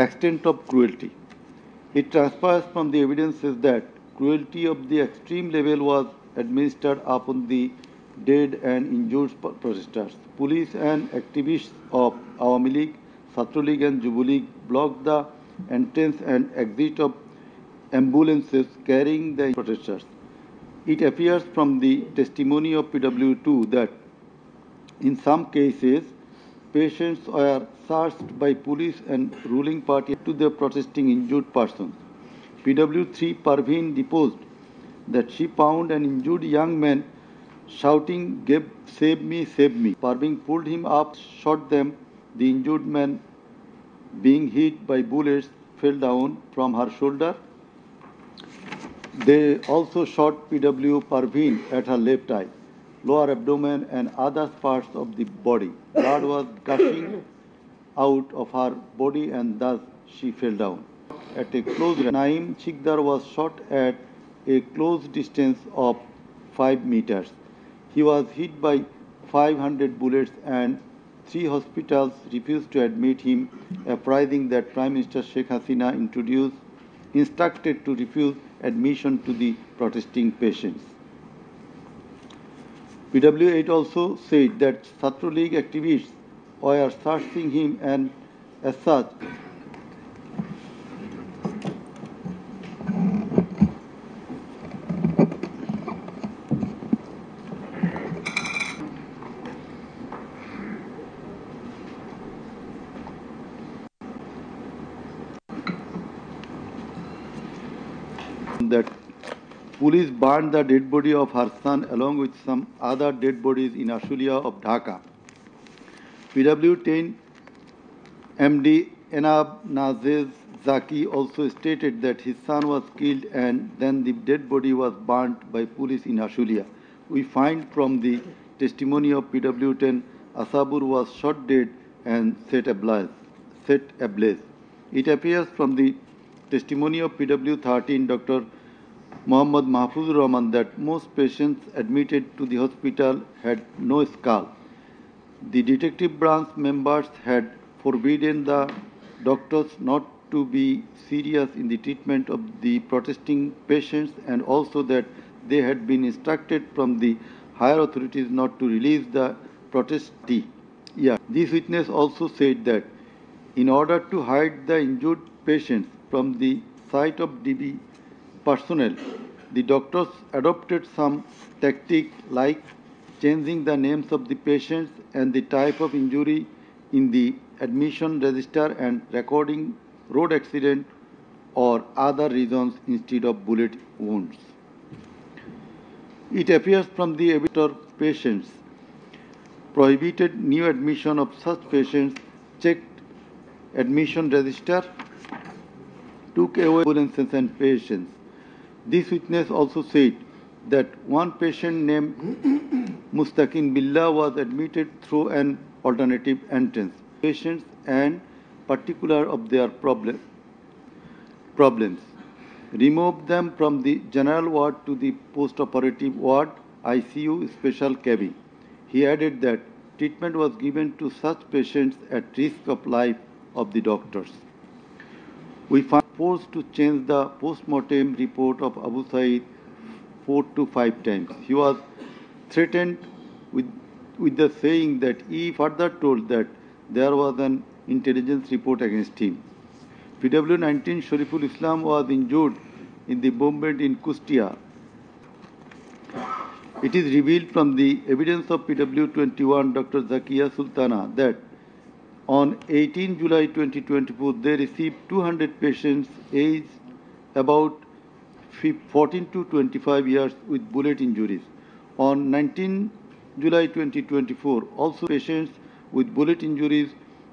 Extent of cruelty. It transpires from the evidences that cruelty of the extreme level was administered upon the dead and injured protesters. Police and activists of Awami League, Chhatra League and Jubo League blocked the entrance and exit of ambulances carrying the protesters. It appears from the testimony of PW2 that in some cases patients were searched by police and ruling party to the protesting injured persons. PW3 Parveen deposed that she found an injured young man shouting, save me, save me." Parveen pulled him up, shot them. The injured man, being hit by bullets, fell down from her shoulder. They also shot P.W. Parveen at her left eye, lower abdomen and other parts of the body. Blood was gushing out of her body and thus she fell down. At a close range, 𝗖𝗄𝗃𝗃 was shot at a close distance of 5 meters. He was hit by 500 bullets and 3 hospitals refused to admit him, apprising that Prime Minister Sheikh Hasina instructed to refuse admission to the protesting patients. PW8 also said that Chhatra League activists were searching him and as such that police burned the dead body of her son along with some other dead bodies in Ashulia of Dhaka. PW10 MD 𝗖𝗄𝗃𝗃𝗁𝗃𝗃 also stated that his son was killed and then the dead body was burnt by police in Ashulia. We find from the testimony of PW10 Asabur was shot dead and set ablaze. It appears from the testimony of PW13 Dr. Mohammad Mahfuzur Rahman that most patients admitted to the hospital had no skull. The detective branch members had forbidden the doctors not to be serious in the treatment of the protesting patients and also that they had been instructed from the higher authorities not to release the protestee. This witness also said that in order to hide the injured patients from the sight of DB personnel, the doctors adopted some tactic like changing the names of the patients and the type of injury in the admission register and recording road accident or other reasons instead of bullet wounds. It appears from the evidence patients prohibited new admission of such patients, checked admission register, took away ambulances and patients. This witness also said that one patient named 𝗔𝗯𝗃𝗃𝗁𝗃𝗃 was admitted through an alternative entrance. Patients and particular of their problems, removed them from the general ward to the post-operative ward, ICU special cabin. He added that treatment was given to such patients at risk of life of the doctors. We found forced to change the post-mortem report of Abu Saeed 4 to 5 times. He was threatened with the saying that he further told that there was an intelligence report against him. PW19 Shariful Islam was injured in the bombardment in Kustia. It is revealed from the evidence of PW21 Dr. Zakia Sultana that on 18 July 2024, they received 200 patients aged about 14 to 25 years with bullet injuries. On 19 July 2024, also patients with bullet injuries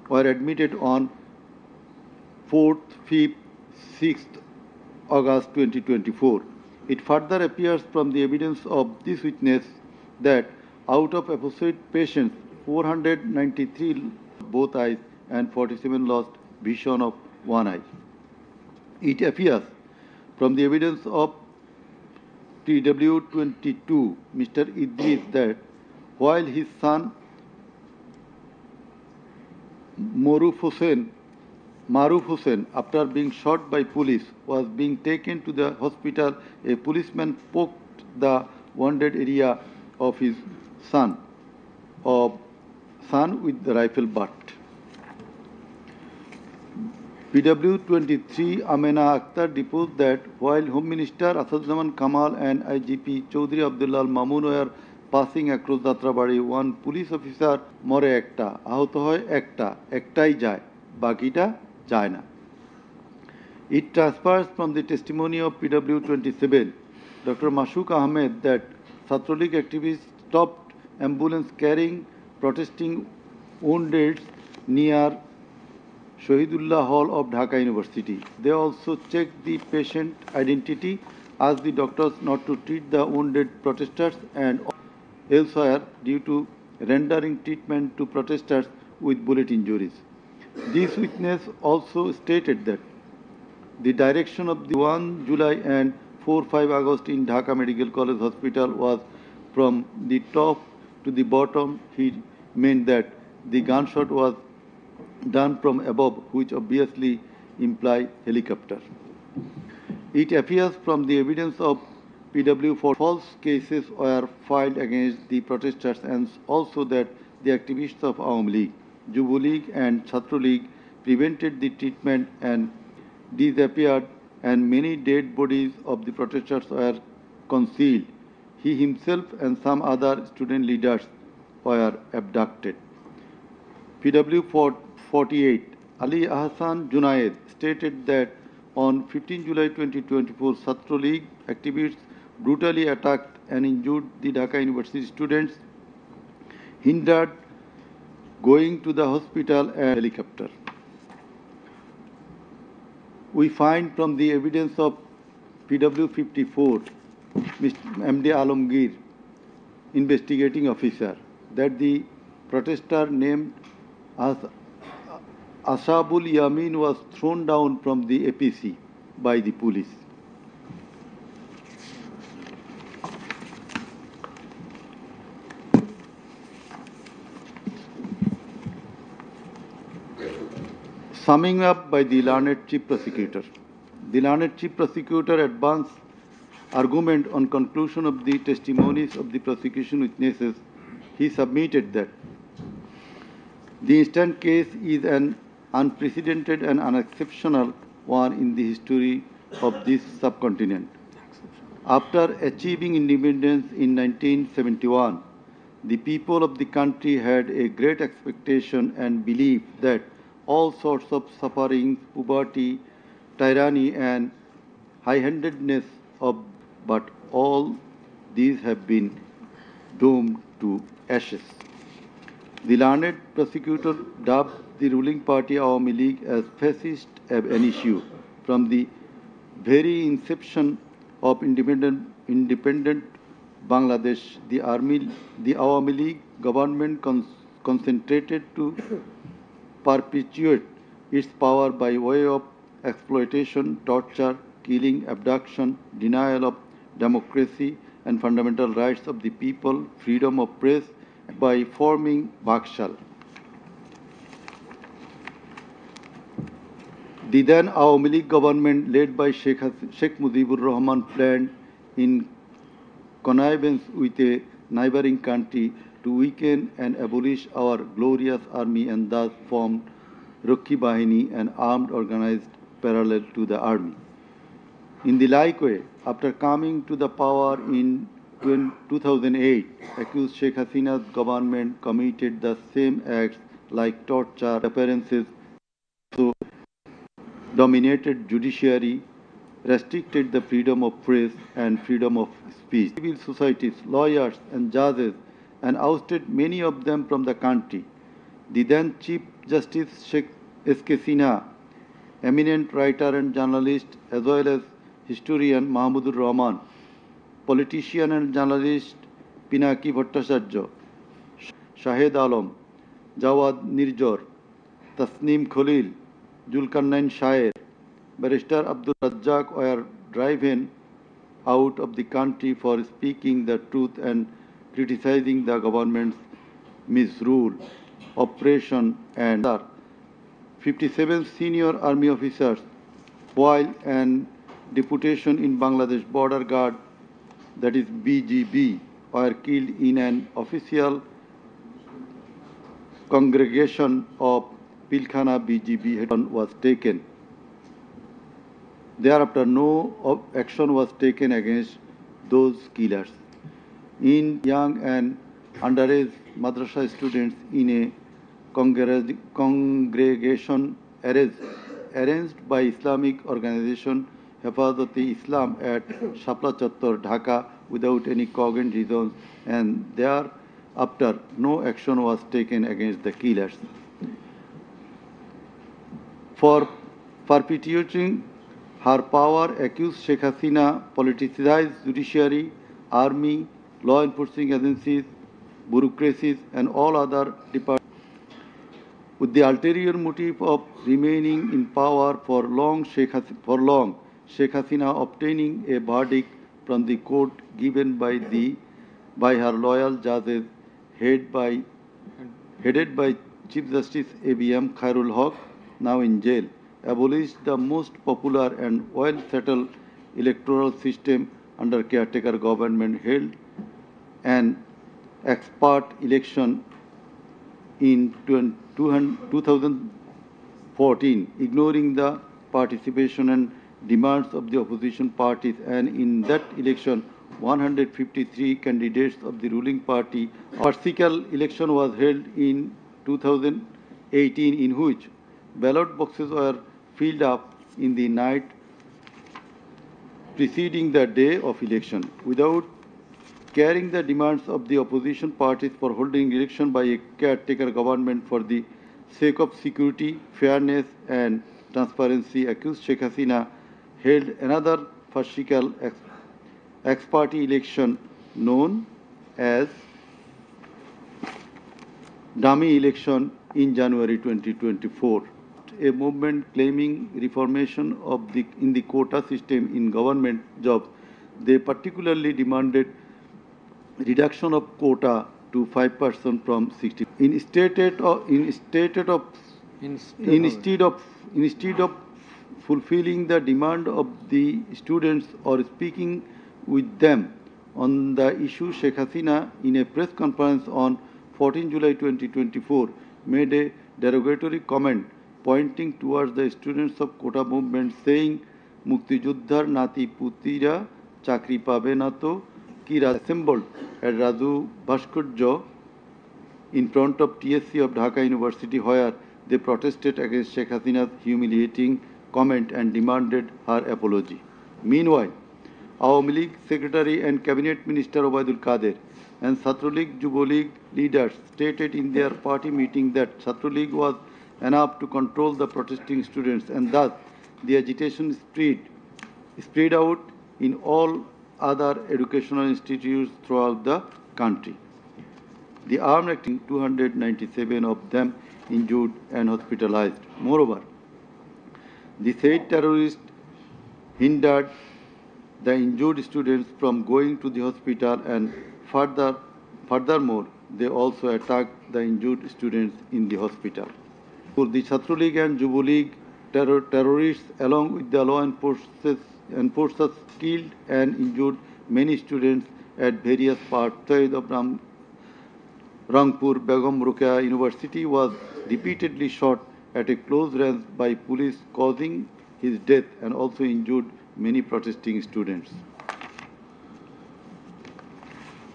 were admitted on 4th, 5th, 6th August 2024. It further appears from the evidence of this witness that out of episode patients, 493 both eyes and 47 lost vision of one eye. It appears from the evidence of PW22 Mr. Idris that while his son Maruf Hussain, after being shot by police, was being taken to the hospital, a policeman poked the wounded area of his son with the rifle butt. PW23 Amena Akhtar deposed that while Home Minister Asaduzzaman Kamal and IGP Chaudhry Abdullah Mamun were passing across Jatrabari, one police officer more ekta, ahuto hoy ektai jay, bakita jay na. It transfers from the testimony of PW27 Dr. 𝗔𝗂𝗃𝗁 that 𝗧𝗲𝗃𝗀𝗃𝗁 activists stopped ambulance carrying protesting wounded near 𝗖𝗲𝗿𝗺𝗺𝗃𝗀𝗃 Hall of Dhaka University. They also checked the patient identity, asked the doctors not to treat the wounded protesters and elsewhere due to rendering treatment to protesters with bullet injuries. This witness also stated that the direction of the 1 July and 4-5 August in Dhaka Medical College Hospital was from the top to the bottom. He meant that the gunshot was done from above, which obviously implies helicopter. It appears from the evidence of PW for false cases were filed against the protesters and also that the activists of Awami League, Jubo League and Chhatra League prevented the treatment and disappeared, and many dead bodies of the protesters were concealed. He himself and some other student leaders were abducted. PW 48 Ali Ahsan Junaid stated that on 15 July 2024, Chhatra League activists brutally attacked and injured the Dhaka University students, hindered going to the hospital and helicopter. We find from the evidence of PW 54, MD Alamgir, investigating officer, that the protester named as 𝗖𝗲𝗵𝗵𝗃𝗀𝗃𝗀𝗃 was thrown down from the APC by the police. Summing up by the learned Chief Prosecutor. The learned Chief Prosecutor advanced argument on conclusion of the testimonies of the prosecution witnesses. He submitted that the instant case is an unprecedented and unexceptional one in the history of this subcontinent. After achieving independence in 1971, the people of the country had a great expectation and belief that all sorts of sufferings, poverty, tyranny and high-handedness but all these have been doomed to ashes. The learned prosecutor dubbed the ruling party Awami League as fascist ab initio. From the very inception of independent Bangladesh, the Awami League government concentrated to perpetuate its power by way of exploitation, torture, killing, abduction, denial of democracy and fundamental rights of the people, freedom of press, by forming 𝗥𝗶𝗴𝗵𝗁. The then Awami League government led by Sheikh Mujibur planned in connivance with a neighboring country to weaken and abolish our glorious army and thus formed Rakhi Bahini, an armed organized parallel to the army. In the like way, after coming to the power in 2008, accused Sheikh Hasina's government committed the same acts like torture, appearances, so dominated judiciary, restricted the freedom of press and freedom of speech, civil societies, lawyers and judges, and ousted many of them from the country. The then Chief Justice Sheikh S.K. Sinha, eminent writer and journalist, as well as historian Mahmudur Rahman, politician and journalist Pinaki Bhattacharya, Shahid Alam, Jawad Nirjor, Tasneem Khalil, Zulkarnain Shaher, Barrister Abdul Razzaq were driven out of the country for speaking the truth and criticizing the government's misrule, oppression and 57 senior army officers, while an deputation in Bangladesh Border Guard, that is BGB, were killed in an official congregation of Pilkhana BGB was taken. Thereafter, no action was taken against those killers. In young and underage madrasa students in a congregation arranged by Islamic organization 𝗣𝗲𝗵𝗺𝗃𝗀𝗃𝗃𝗁 at Shapla Chattor, Dhaka, without any cogent reasons, and thereafter no action was taken against the killers. For perpetuating her power, accused Sheikh Hasina politicized judiciary, army, law enforcing agencies, bureaucracies, and all other departments with the ulterior motive of remaining in power for long. Sheikh Hasina obtaining a verdict from the court given by her loyal judges headed by Chief Justice 𝗣𝗶𝗴𝗵𝘁𝗀𝗀𝗃𝗀𝗃 𝗫𝗀𝗃𝗃𝗀𝗃 now in jail, abolished the most popular and well-settled electoral system under caretaker government, held an expert election in 2014, ignoring the participation and demands of the opposition parties, and in that election 153 candidates of the ruling party. A partial election was held in 2018 in which ballot boxes were filled up in the night preceding the day of election, without carrying the demands of the opposition parties for holding election by a caretaker government for the sake of security, fairness, and transparency. Accused Sheikh Hasina held another farcical ex-party election known as dummy election in January 2024. A movement claiming reformation in the quota system in government jobs, they particularly demanded reduction of quota to 5% from 60%. Instead of fulfilling the demand of the students or speaking with them on the issue, Sheikh Hasina, in a press conference on 14 July 2024, made a derogatory comment pointing towards the students of quota movement, saying, "Muktijuddhar nati putira chakri pabe na to ki," assembled at 𝗧𝗲𝗃𝗀𝗃𝗃𝗀 in front of TSC of Dhaka University, where they protested against Sheikh Hasina's humiliating comment and demanded her apology. Meanwhile, Awami League Secretary and Cabinet Minister 𝗣𝗲𝗵𝗺𝗺𝗃 and 𝗪𝗲𝗃 Jubo-League leaders stated in their party meeting that 𝗪𝗲𝗃 was enough to control the protesting students, and thus the agitation spread out in all other educational institutes throughout the country. The armed acting 297 of them injured and hospitalized. Moreover, the said terrorists hindered the injured students from going to the hospital, and furthermore, they also attacked the injured students in the hospital. The 𝗪𝗲𝗃 and Jubo-League terrorists, along with the law enforcers, killed and injured many students at various parts. 𝗪𝗲𝗃 Rangpur Begum Ruqayya University was repeatedly shot at a close range by police, causing his death, and also injured many protesting students.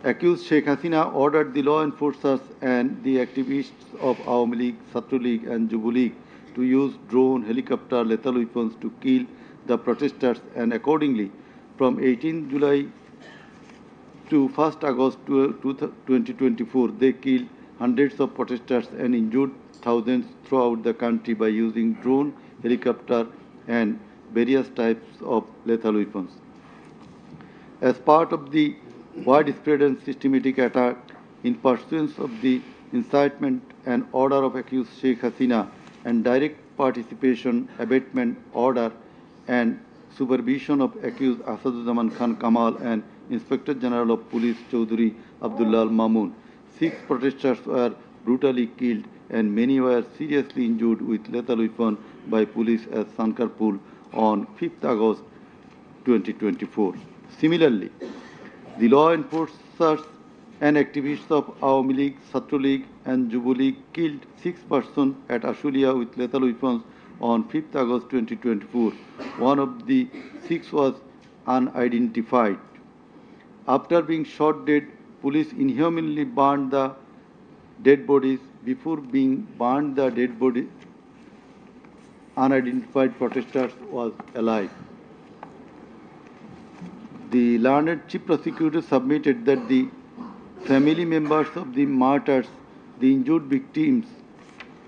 Accused Sheikh Hasina ordered the law enforcers and the activists of Awami League, 𝗪𝗲𝗃 and Jubo-League to use drone, helicopter, lethal weapons to kill the protesters, and accordingly, from 18 July to 1st August 2024, they killed hundreds of protesters and injured thousands throughout the country by using drone, helicopter, and various types of lethal weapons. As part of the widespread and systematic attack in pursuance of the incitement and order of accused Sheikh Hasina and direct participation, abatement order, and supervision of accused 𝗪𝗲𝗵𝗃 Kamal and Inspector General of Police Chaudhry Abdullah Mamun, 6 protesters were brutally killed and many were seriously injured with lethal weapon by police at Sankarpur on 5th August 2024. Similarly, the law enforcers and activists of Awami League, 𝗪𝗲𝗃 and Jubo-League killed 6 persons at Ashulia with lethal weapons on 5th August 2024. One of the 6 was unidentified. After being shot dead, police inhumanly burned the dead bodies. Before being burned, the dead body unidentified protesters was alive. The learned chief prosecutor submitted that the family members of the martyrs, the injured victims,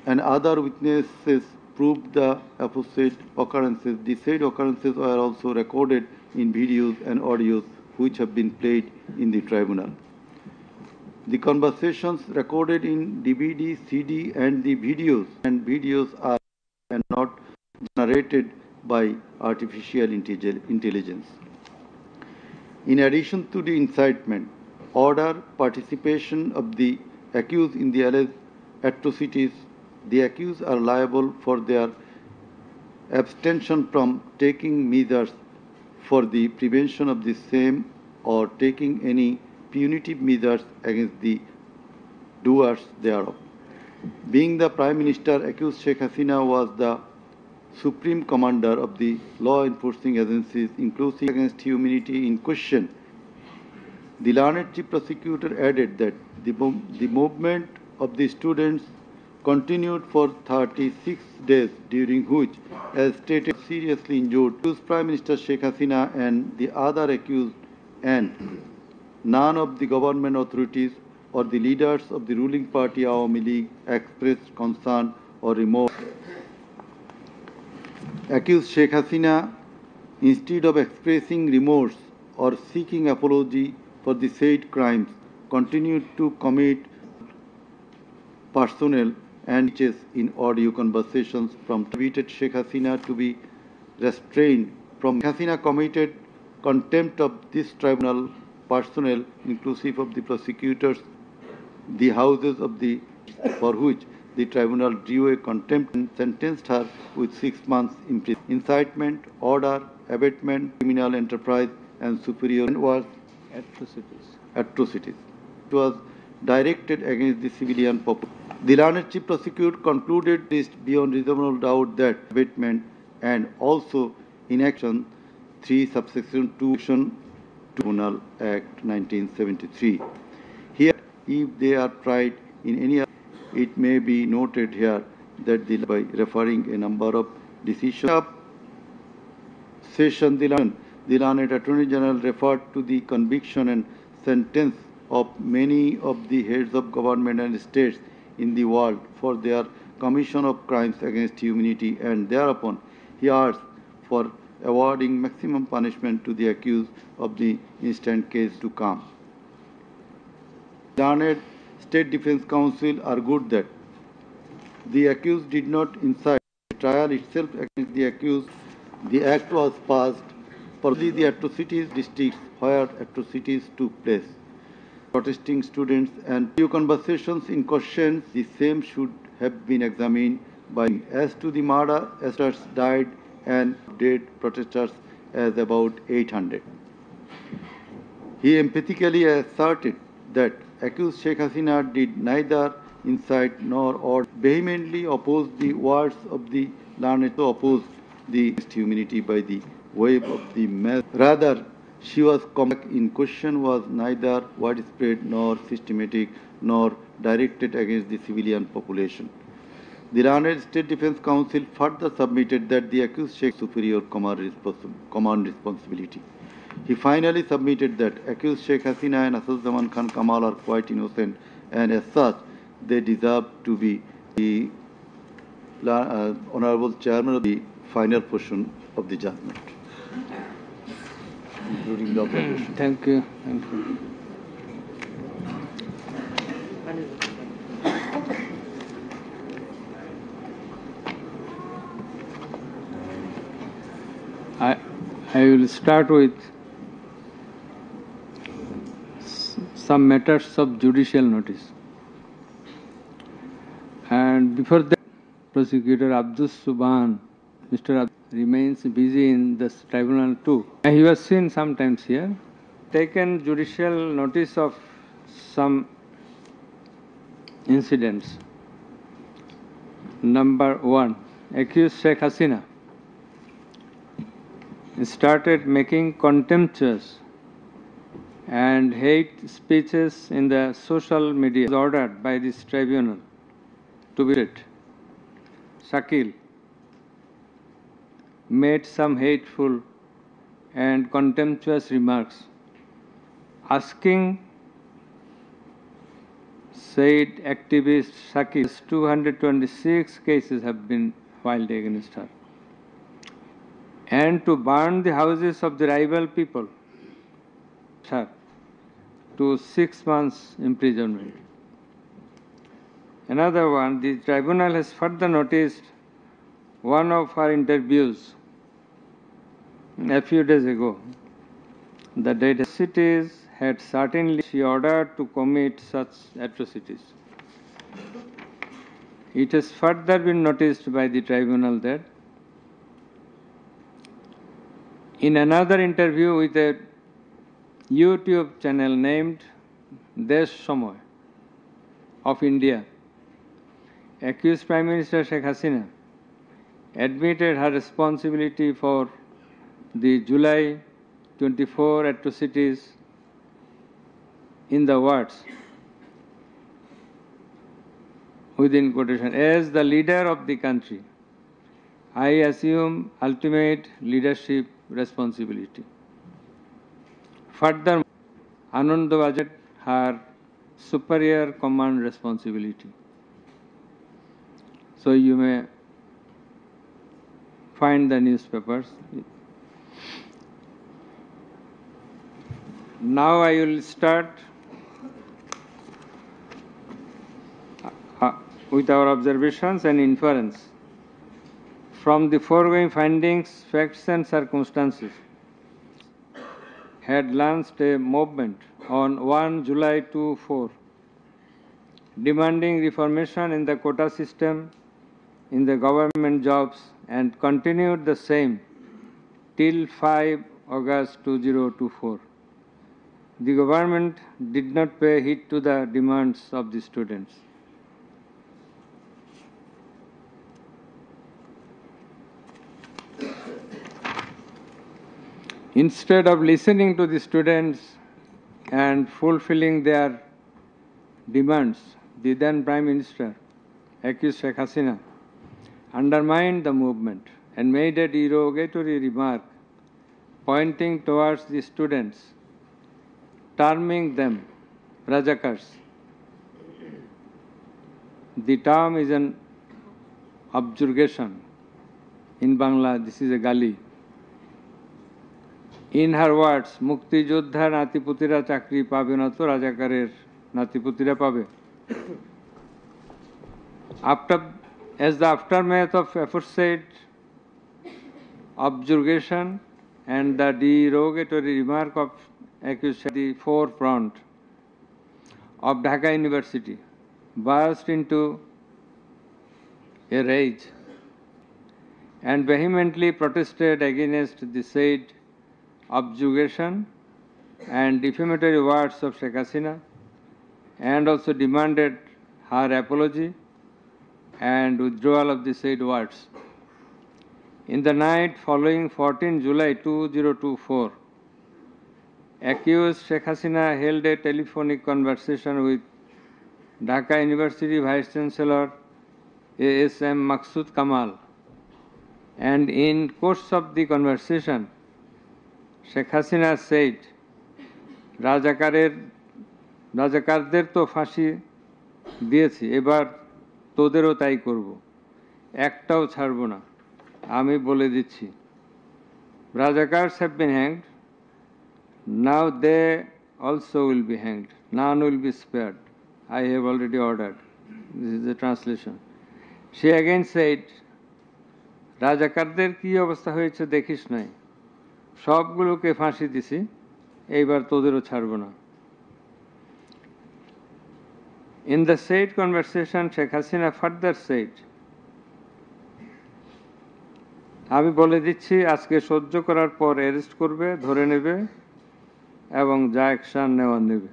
and other witnesses proved the aforesaid occurrences. The said occurrences were also recorded in videos and audios which have been played in the tribunal. The conversations recorded in DVD, CD, and the videos are not generated by artificial intelligence. In addition to the incitement, order, participation of the accused in the alleged atrocities, the accused are liable for their abstention from taking measures for the prevention of the same or taking any punitive measures against the doers thereof. Being the Prime Minister, accused Sheikh Hasina was the Supreme Commander of the law enforcing agencies, inclusive against humanity in question. The learned chief prosecutor added that the movement of the students continued for 36 days, during which, as stated, seriously injured Prime Minister Sheikh Hasina and the other accused, and none of the government authorities or the leaders of the ruling party 𝗖𝗲𝗶𝗀𝗶cie League expressed concern or remorse. Accused Sheikh Hasina, instead of expressing remorse or seeking apology for the said crimes, continued to commit personnel and speeches in audio conversations from tweeted Sheikh Hasina to be restrained from. Hasina committed contempt of this tribunal personnel, inclusive of the prosecutors, the houses of the for which the tribunal drew a contempt and sentenced her with 6 months imprisonment. Incitement, order, abatement, criminal enterprise, and superior was atrocities. It was directed against the civilian population. The learned chief prosecutor concluded this beyond reasonable doubt that abatement and also inaction 3 subsection 2 section Tribunal Act 1973. Here, if they are tried in any other, it may be noted here that by referring a number of decisions of session, the learned Attorney General referred to the conviction and sentence of many of the heads of government and states in the world for their commission of crimes against humanity, and thereupon he asked for awarding maximum punishment to the accused of the instant case to come. Learned State Defence Counsel argued that the accused did not incite the trial itself against the accused. The act was passed for the atrocities districts where atrocities took place. Protesting students and few conversations in question, the same should have been examined by. As to the murder, protesters died and dead protesters as about 800. He emphatically asserted that accused Sheikh Hasina did neither incite nor order, vehemently opposed the words of the learned, opposed the humanity by the wave of the mass. Rather, she was in question was neither widespread nor systematic nor directed against the civilian population. The learned State Defence Counsel further submitted that the accused Sheikh superior command responsibility. He finally submitted that accused Sheikh Hasina and 𝗖𝗲𝗹𝗃𝗃𝗃 Kamal are quite innocent, and as such, they deserve to be the Honorable Chairman of the final portion of the judgment, including the observation. Thank you. Thank you. I will start with some matters of judicial notice. And before that, Prosecutor 𝗔𝗯𝗃𝗁, Mr. remains busy in this tribunal too. He was seen sometimes here. Taken judicial notice of some incidents. Number 1, accused Sheikh Hasina started making contemptuous and hate speeches in the social media ordered by this tribunal to be read. Shakil made some hateful and contemptuous remarks, asking said activist 𝗥𝗶𝗴𝗵𝘁𝗀𝗃 226 cases have been filed against her, and to burn the houses of the rival people her to 6 months imprisonment. Another one, the tribunal has further noticed one of her interviews a few days ago. The dead cities had certainly she ordered to commit such atrocities. It has further been noticed by the tribunal that in another interview with a YouTube channel named 𝗧𝗲𝗹𝗵𝘁𝘀𝗶 of India, accused Prime Minister Sheikh Hasina admitted her responsibility for the July 24 atrocities in the words, within quotation, as the leader of the country, I assume ultimate leadership responsibility. Further, Anandabajat her superior command responsibility. So you may find the newspapers. Now I will start with our observations and inference. From the foregoing findings, facts and circumstances had launched a movement on 1 July 2004 demanding reformation in the quota system in the government jobs and continued the same till 5 August 2024. The government did not pay heed to the demands of the students. Instead of listening to the students and fulfilling their demands, the then Prime Minister, accused Sheikh Hasina, undermined the movement and made a derogatory remark pointing towards the students, terming them Rajakars. The term is an objurgation. In Bangla, this is a gali. In her words, মুক্তিযোদ্ধার নাতিপুতিরা চাকরি পাবে না তো রাজাকারের নাতিপুতিরা পাবে. As the aftermath of aforesaid objurgation and the derogatory remark of accused at the forefront of Dhaka University burst into a rage and vehemently protested against the said objurgation and defamatory words of Sheikh Hasina, and also demanded her apology and withdrawal of the said words. In the night following 14 July 2024, accused Sheikh Hasina held a telephonic conversation with Dhaka University Vice Chancellor 𝗖𝗲𝗹𝗵𝘁𝘀𝗶, and in course of the conversation, Sheikh Hasina said, রাজাকারদের তো ফাঁসি দিয়েছি, এবার তোদেরও তাই করব, একটাও ছাড়ব না, আমি বলে দিচ্ছি. Rajakars have been hanged, now they also will be hanged, none will be spared, I have already ordered. This is the translation. She again said, রাজাকারদের কি অবস্থা হয়েছে দেখিস নাই, সবগুলোকে ফাঁসি দিছি, এইবার তোদেরও ছাড়ব না. In the said conversation, Sheikh Hasina further said, আমি বলে দিচ্ছি আজকে সহ্য করার পর অ্যারেস্ট করবে, ধরে নেবে এবং যা অ্যাকশন নেওয়ার নেবে.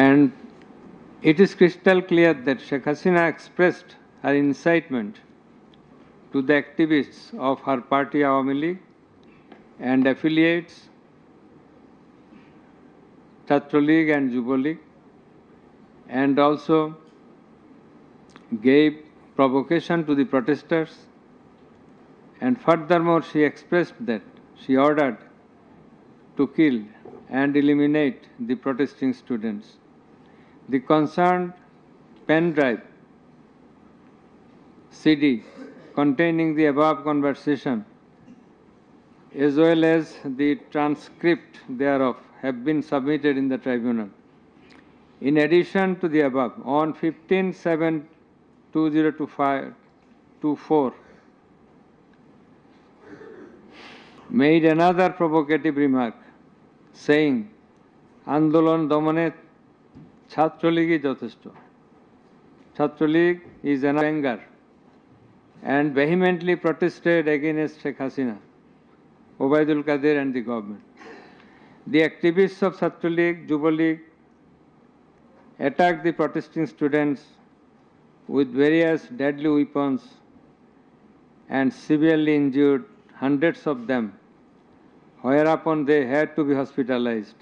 And it is crystal clear that Sheikh Hasina expressed her incitement to the activists of her party Awami League and affiliates Chhatra League and Yuva League, and also gave provocation to the protesters And furthermore, she expressed that she ordered to kill and eliminate the protesting students. The concerned pen drive CD containing the above conversation as well as the transcript thereof have been submitted in the tribunal. In addition to the above, on 15/7/2024, made another provocative remark saying, Andolon domone 𝗧𝗲𝗃𝗁𝗃𝗁𝗃 যথেষ্ট. 𝗧𝗲𝗃 is an anger and vehemently protested against Sheikh Hasina, 𝗣𝗲𝗿𝗺𝗃𝗀𝗃 and the government. The activists of 𝗧𝗲𝗃, 𝗤𝗡𝗃 attacked the protesting students with various deadly weapons and severely injured hundreds of them, whereupon they had to be hospitalized.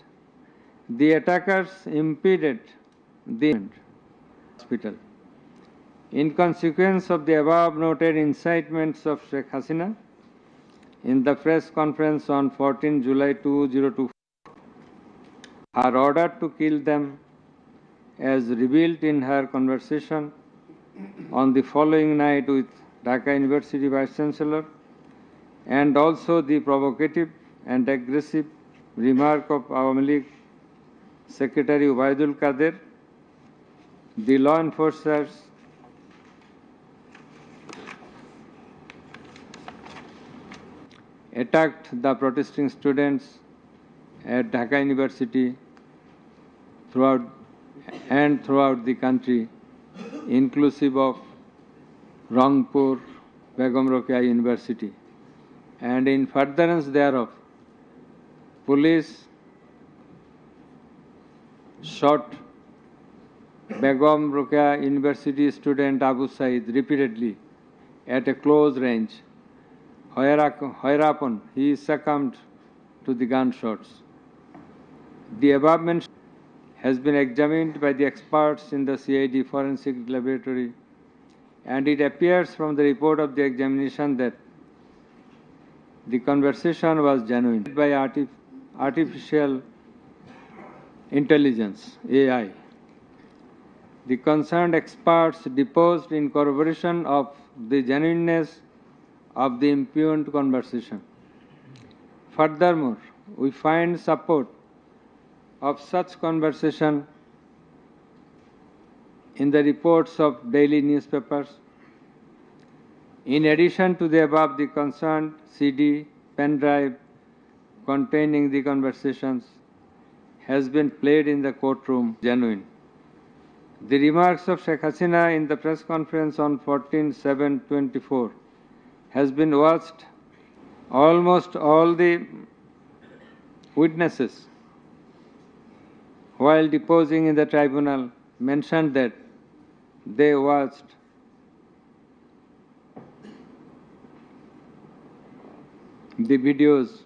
The attackers impeded the hospital. In consequence of the above noted incitements of Sheikh Hasina, in the press conference on 14 July 2024, her order to kill them, as revealed in her conversation on the following night with Dhaka University Vice Chancellor, and also the provocative and aggressive remark of Awami League Secretary 𝗣𝗲𝗿𝗺𝗃𝗀𝗃, the law enforcers attacked the protesting students at Dhaka University throughout the country, inclusive of 𝗥𝗶𝗴𝗵𝗁𝗃𝗀𝗃 University. And in furtherance thereof, police shot 𝗥𝗶𝗴𝗵𝗁𝗃𝗀𝗃 University student 𝗵𝗄𝗃 ripeatedly at a close range, whereupon he succumbed to the gunshots. The above mentioned has been examined by the experts in the CID forensic laboratory, and it appears from the report of the examination that the conversation was genuine by artificial intelligence, AI. The concerned experts deposed in corroboration of the genuineness of the impugned conversation. Furthermore, we find support of such conversation in the reports of daily newspapers. In addition to the above, the concerned CD, pen drive containing the conversations has been played in the courtroom genuine. The remarks of Sheikh Hasina in the press conference on 14/7/24 has been watched. Almost all the witnesses, while deposing in the tribunal, mentioned that they watched the videos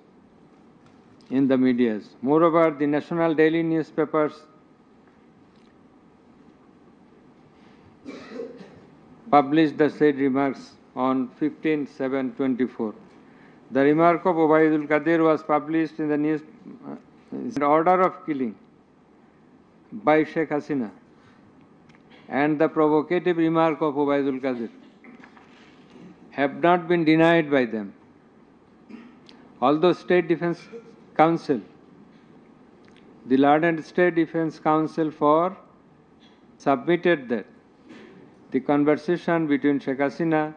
in the medias. Moreover, the national daily newspapers published the said remarks on 15/7/24. The remark of 𝗣𝗲𝗿𝗺𝗃𝗀𝗃 was published in the news order of killing by Sheikh Hasina, and the provocative remark of 𝗣𝗲𝗿𝗺𝗃𝗀𝗃 have not been denied by them. Although State Defence Council, the learned State Defence Council submitted that the conversation between Sheikh Hasina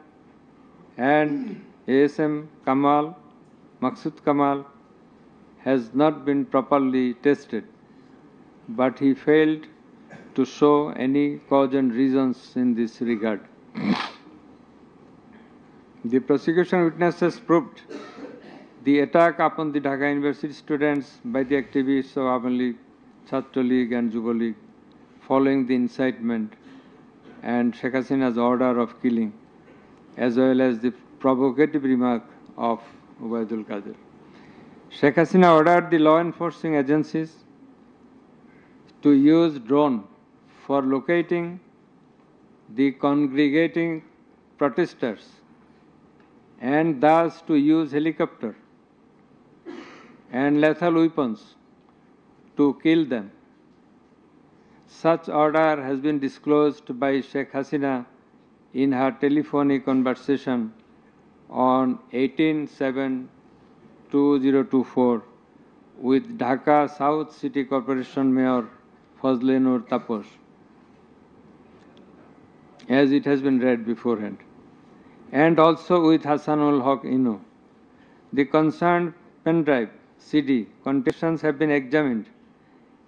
and ASM Kamal, Maqsood Kamal, has not been properly tested, but he failed to show any cogent reasons in this regard. The prosecution witnesses proved the attack upon the Dhaka University students by the activists of Awami League, 𝗧𝗲𝗃𝗃𝗀𝗃 and 𝗤𝗡𝗃 following the incitement and Sheikh Hasina's order of killing, as well as the provocative remark of 𝗣𝗲𝗿𝗺𝗃𝗀𝗃. Sheikh Hasina ordered the law enforcing agencies to use drone for locating the congregating protesters and thus to use helicopter and lethal weapons to kill them. Such order has been disclosed by Sheikh Hasina in her telephonic conversation on 18/7/2024 with Dhaka South City Corporation Mayor 𝗲𝗲𝗃𝗀𝗃𝗶𝘀𝗀𝗃, as it has been read beforehand, and also with 𝗖𝗲𝗃𝗁𝗃𝗃𝗁. The concerned pen drive CD contains have been examined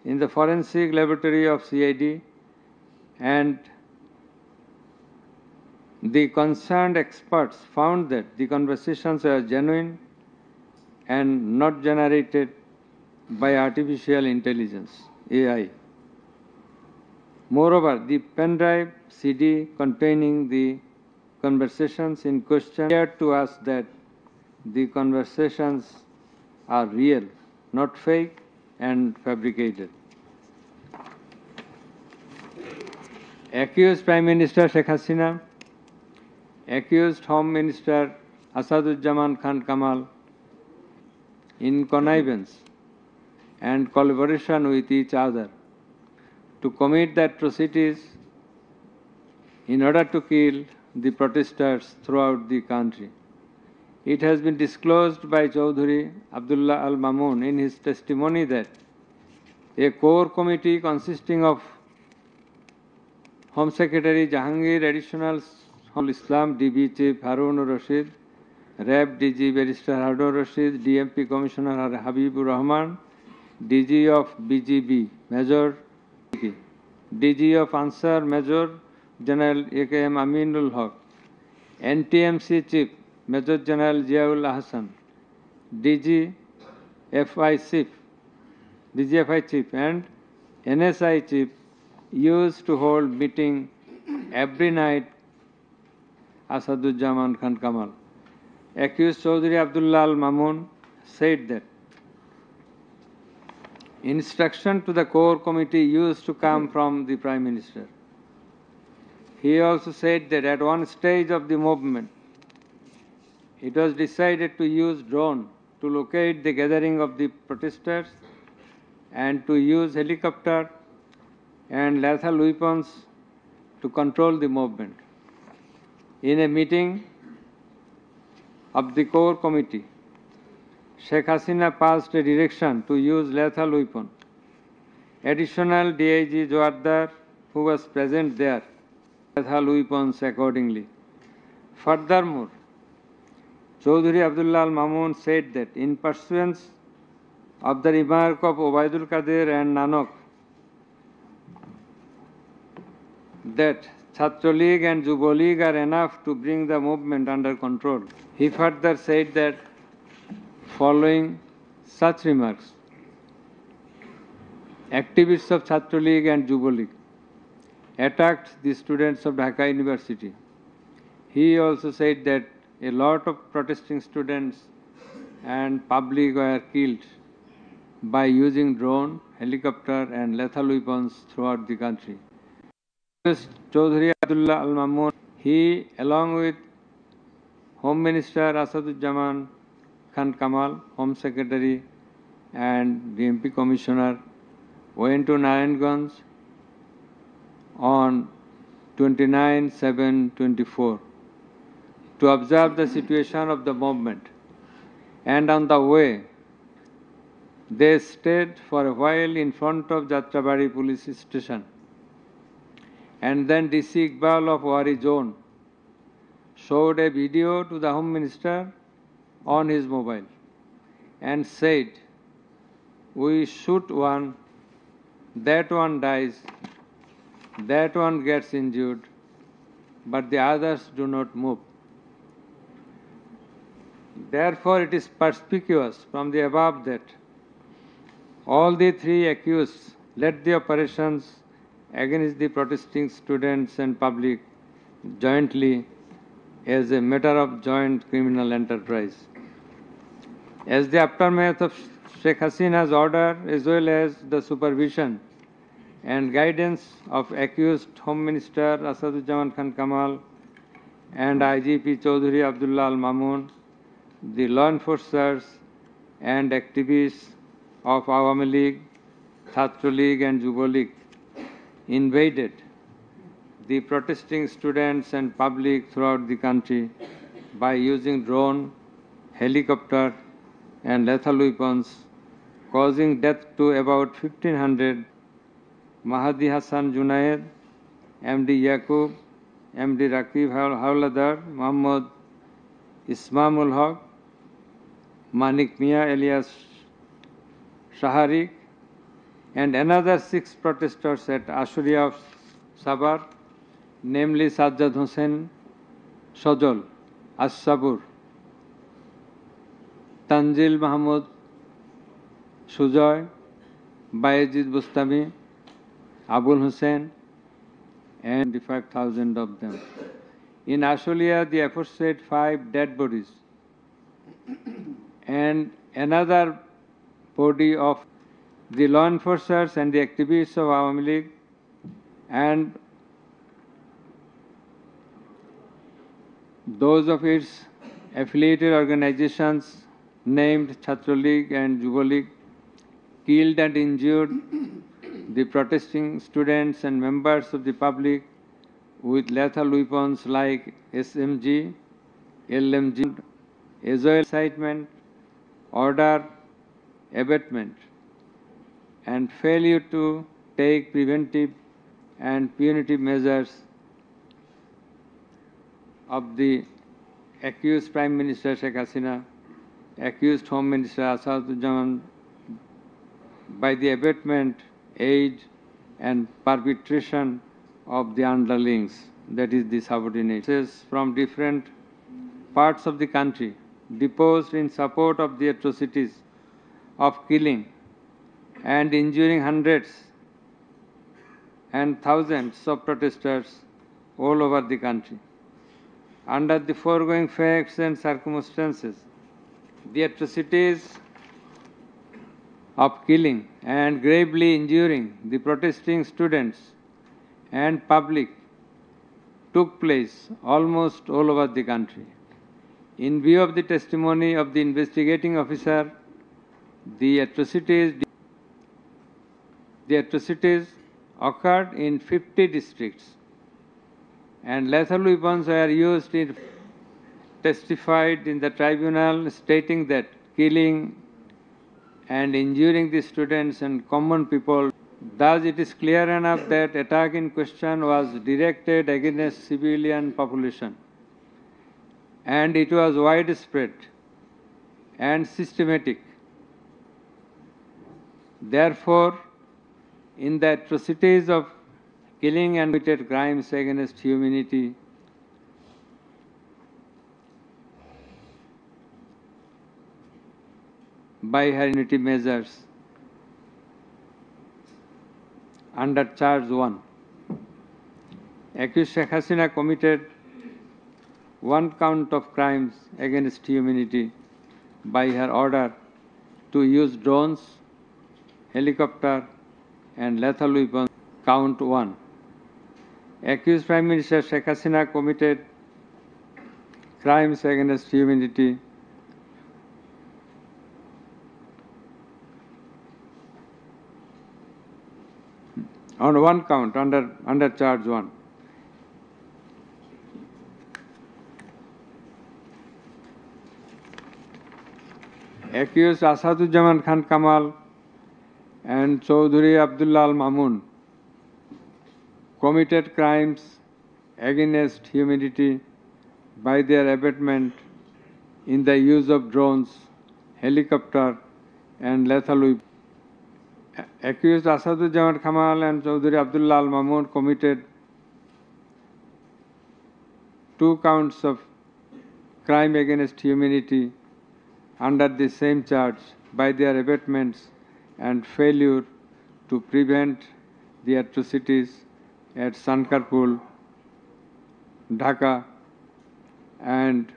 in the forensic laboratory of CID, and the concerned experts found that the conversations were genuine and not generated by artificial intelligence, AI. Moreover, the pen drive CD containing the conversations in question appeared to us that the conversations are real, not fake and fabricated. Accused Prime Minister Sheikh Hasina, accused Home Minister 𝗖𝗲𝗹𝗵𝗃𝗀𝗃𝗀𝗶 in connivance and collaboration with each other to commit the atrocities in order to kill the protesters throughout the country. It has been disclosed by Chaudhary Abdullah Al Mamun in his testimony that a core committee consisting of Home Secretary Jahangir, Additional Islam DB Chief Harun Rashid, RAB DG Barrister Harun Rashid, DMP Commissioner Habibur Rahman, DG of BGB Major, DG of Ansar Major General A.K.M. Aminul Haq, NTMC Chief Major General 𝗖𝗲𝗃𝗃𝗁𝗃 Hassan, DGFI Chief and NSI Chief used to hold meeting every night. 𝗖𝗲𝗃𝗃𝗁𝗃𝗀𝗃. Accused Chaudhary Abdullah Al Mamun said that instruction to the core committee used to come from the Prime Minister. He also said that at one stage of the movement, it was decided to use drone to locate the gathering of the protesters and to use helicopter and lethal weapons to control the movement. In a meeting of the core committee, Sheikh Hasina passed a direction to use lethal weapon. Additional DIG Joardar, who was present there, lethal weapons accordingly. Furthermore, Chaudhary Abdullah Al Mamun said that in pursuance of the remark of Obaidul Qadir and Nanak that Chhatra League and Yuva League are enough to bring the movement under control. He further said that following such remarks, activists of Chhatra League and Yuva League attacked the students of Dhaka University. He also said that a lot of protesting students and public were killed by using drone, helicopter and lethal weapons throughout the country. Chaudhary Abdullah Al Mamun, he along with Home Minister 𝗖𝗲𝗃𝗃𝗁𝗃𝗀𝗃, Home Secretary and DMP Commissioner went to Narayanganj on 29/7/24 to observe the situation of the movement, and on the way they stayed for a while in front of Jatrabari police station, and then DC Iqbal of Wari zone showed a video to the Home Minister on his mobile and said, "We shoot one, that one dies, that one gets injured, but the others do not move." Therefore, it is perspicuous from the above that all the three accused led the operations against the protesting students and public jointly as a matter of joint criminal enterprise. As the aftermath of Sheikh Hasina's order, as well as the supervision and guidance of accused Home Minister 𝗖𝗲𝗃𝗃𝗁𝗃𝗀𝗃𝗁 and IGP Chaudhry Abdullah Al Mamun, the law enforcers and activists of Awami League, Chhatra League and Yuva League invaded the protesting students and public throughout the country by using drone, helicopter and lethal weapons, causing death to about 1,500. Mahdi Hassan Junaid, MD Yaqub, MD 𝗥𝗶𝗴𝗵𝘁𝗀𝗃𝗃𝗶𝗀, Muhammad 𝗲𝗲𝗹𝗵𝗁𝗃, Manik Mia alias Shaharik, and another 6 protesters at Ashuria of Sabar, namely 𝗧𝗲𝗹𝗃𝗁𝗃 As-Sabur, Tanzil Mahmud Sujoy, Bayezid Bustami, Abul Hussein, and 5,000 of them. In Ashulia, the aforesaid 5 dead bodies and another body of the law enforcers and the activists of Awami League and those of its affiliated organizations named Chhatra League and Yuva League killed and injured the protesting students and members of the public with lethal weapons like SMG, LMG, incitement, order, abatement, and failure to take preventive and punitive measures of the accused Prime Minister Sheikh Hasina, accused Home Minister 𝗖𝗲𝗹𝗵𝗁𝗃 by the abatement, aid and perpetration of the underlings, that is the subordinates, from different parts of the country deposed in support of the atrocities of killing and injuring hundreds and thousands of protesters all over the country. Under the foregoing facts and circumstances, the atrocities of killing and gravely injuring the protesting students and public took place almost all over the country. In view of the testimony of the investigating officer, the atrocities occurred in 50 districts and lethal weapons were used in testified in the tribunal, stating that killing and injuring the students and common people. Thus, it is clear enough that attack in question was directed against civilian population, and it was widespread and systematic. Therefore, in the atrocities of killing and committed crimes against humanity, by her unity measures under charge 1. Accused Sheikh Hasina committed 1 count of crimes against humanity by her order to use drones, helicopter and lethal weapons. Count 1. Accused Prime Minister Sheikh Hasina committed crimes against humanity on 1 count under charge 1. Accused 𝗖𝗲𝗹𝗵𝗁𝗃𝗶𝗀𝗃𝗃𝗶 and Chaudhry Abdullah Al Mamun committed crimes against humanity by their abatement in the use of drones, helicopter and lethal weapons. Accused 𝗖𝗲𝗹𝗵𝗁𝗃𝗶 and Chaudhry Abdullah Al Mamun committed 2 counts of crime against humanity under the same charge by their abatements and failure to prevent the atrocities at Sankarpur, Dhaka and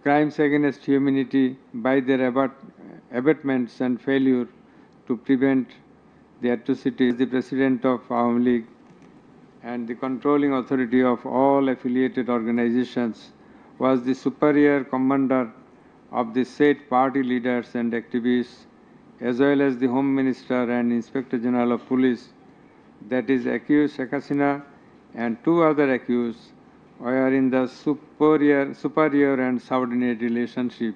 crimes against humanity by their abatements and failure to prevent the atrocities. The President of Awami League and the controlling authority of all affiliated organizations was the superior commander of the said party leaders and activists, as well as the Home Minister and Inspector General of Police, that is accused Sheikh Hasina and two other accused were in the superior and subordinate relationship.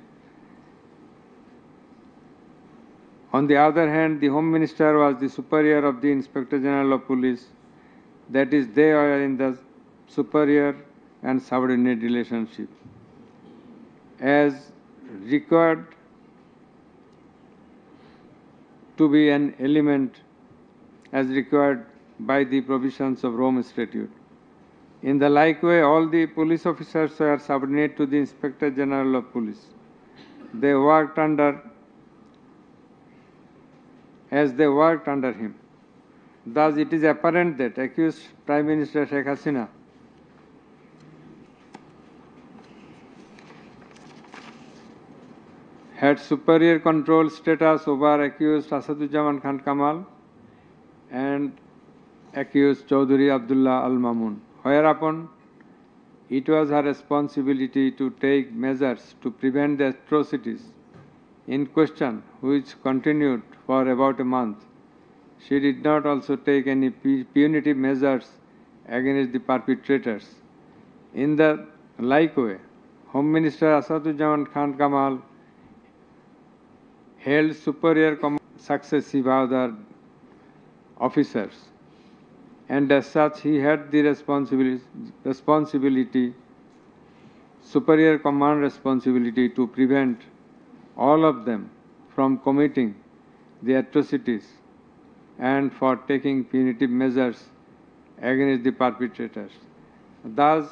On the other hand, the Home Minister was the superior of the Inspector General of Police, that is, they were in the superior and subordinate relationship. As required to be an element as required by the provisions of Rome Statute. In the like way, all the police officers were subordinate to the Inspector General of Police. They worked under him. Thus, it is apparent that accused Prime Minister Sheikh Hasina had superior control status over accused 𝗖𝗲𝗹𝗃𝗁𝗃𝗃𝗃 and accused 𝗧𝗲𝗹𝗵𝗁𝗃𝗃𝗃, whereupon it was her responsibility to take measures to prevent the atrocities in question, which continued for about a month. She did not also take any punitive measures against the perpetrators. In the like way, Home Minister 𝗖𝗲𝗹𝗃𝗃𝗃 held superior successive other officers, and as such he had the superior command responsibility to prevent all of them from committing the atrocities and for taking punitive measures against the perpetrators. Thus,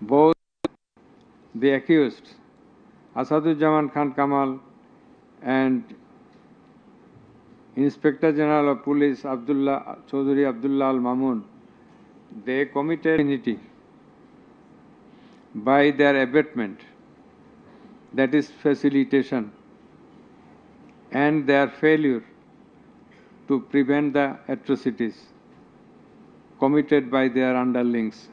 both the accused 𝗖𝗲𝗹𝗃𝗃𝗃 and Inspector General of Police 𝗖𝗲𝗹𝗵𝗁𝗃𝗃𝗃, they committed impunity by their abatement, that is facilitation, and their failure to prevent the atrocities committed by their underlings.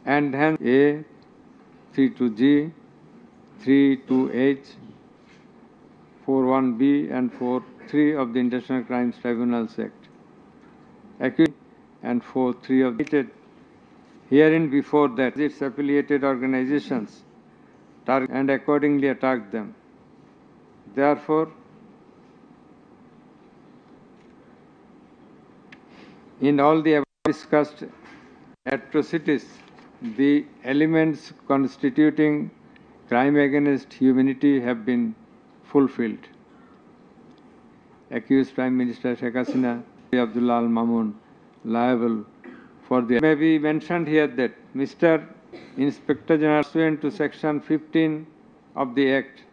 And hence A, 3 to G, 3 to H, 4.1b and 4.3 of the International Crimes Tribunals Act, accused and 4.3 of the herein before that its affiliated organizations and accordingly attacked them. Therefore, in all the above discussed atrocities, the elements constituting crime against humanity have been fulfilled. Accused Prime Minister Sheikh Hasina 𝗖𝗲𝗹𝗵𝗁𝗃𝗃𝗃 liable for the may be mentioned here that Mr. Inspector General, pursuant to Section 15 of the Act,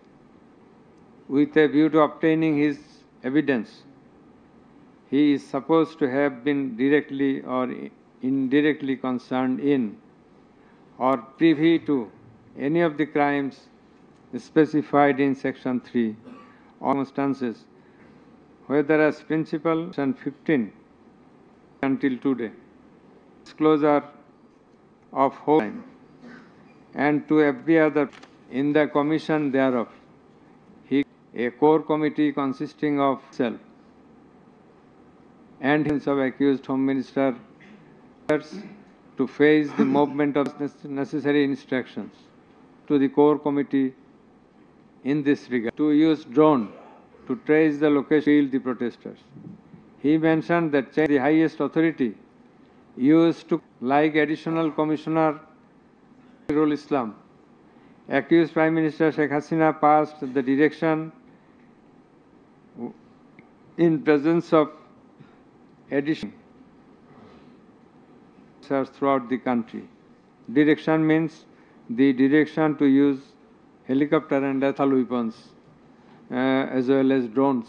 with a view to obtaining his evidence, he is supposed to have been directly or indirectly concerned in or privy to any of the crimes specified in Section 3 or circumstances, whether as principal, Section 15 until today, disclosure of whole crime, and to every other in the commission thereof, a core committee consisting of self and himself accused Home Minister to face the movement of necessary instructions to the core committee in this regard, to use drone to trace the location of the protesters. He mentioned that the highest authority used to, like Additional Commissioner Islam, accused Prime Minister Sheikh Hasina passed the direction in presence of additional throughout the country. Direction means the direction to use helicopter and lethal weapons as well as drones.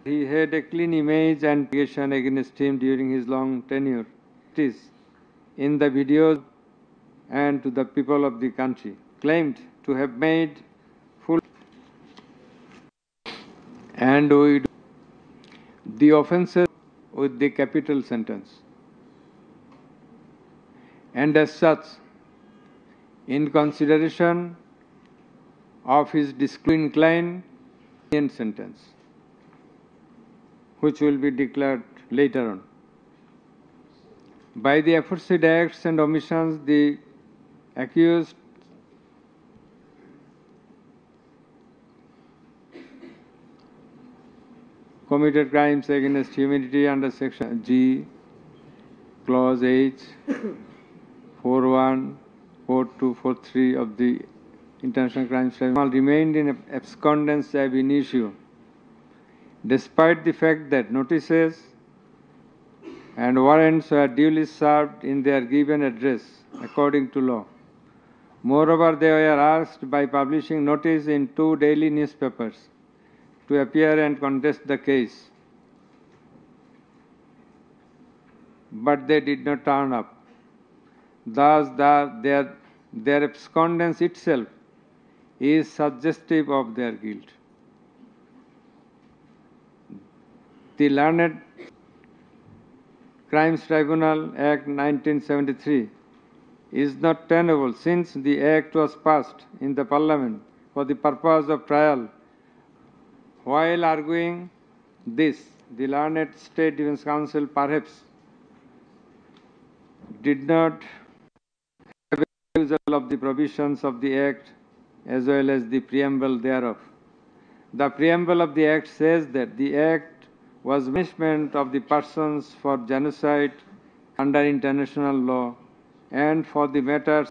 He had a clean image and investigation against him during his long tenure. It is in the videos and to the people of the country claimed to have made full and the offences with the capital sentence. And as such, in consideration of his inclined sentence, which will be declared later on. By the aforesaid acts and omissions, the accused committed crimes against humanity under section G, clause H, 4.1.4.2.4.3 of the International Crimes Tribunal remained in abscondence ab initio, despite the fact that notices and warrants were duly served in their given address according to law. Moreover, they were asked by publishing notice in 2 daily newspapers to appear and contest the case, but they did not turn up. Thus, their abscondence itself is suggestive of their guilt. The Learned Crimes Tribunal Act 1973 is not tenable, since the Act was passed in the Parliament for the purpose of trial. While arguing this, the Learned State Defence Counsel perhaps did not have a refusal of the provisions of the Act as well as the preamble thereof. The preamble of the Act says that the Act was punishment of the persons for genocide under international law, and for the matters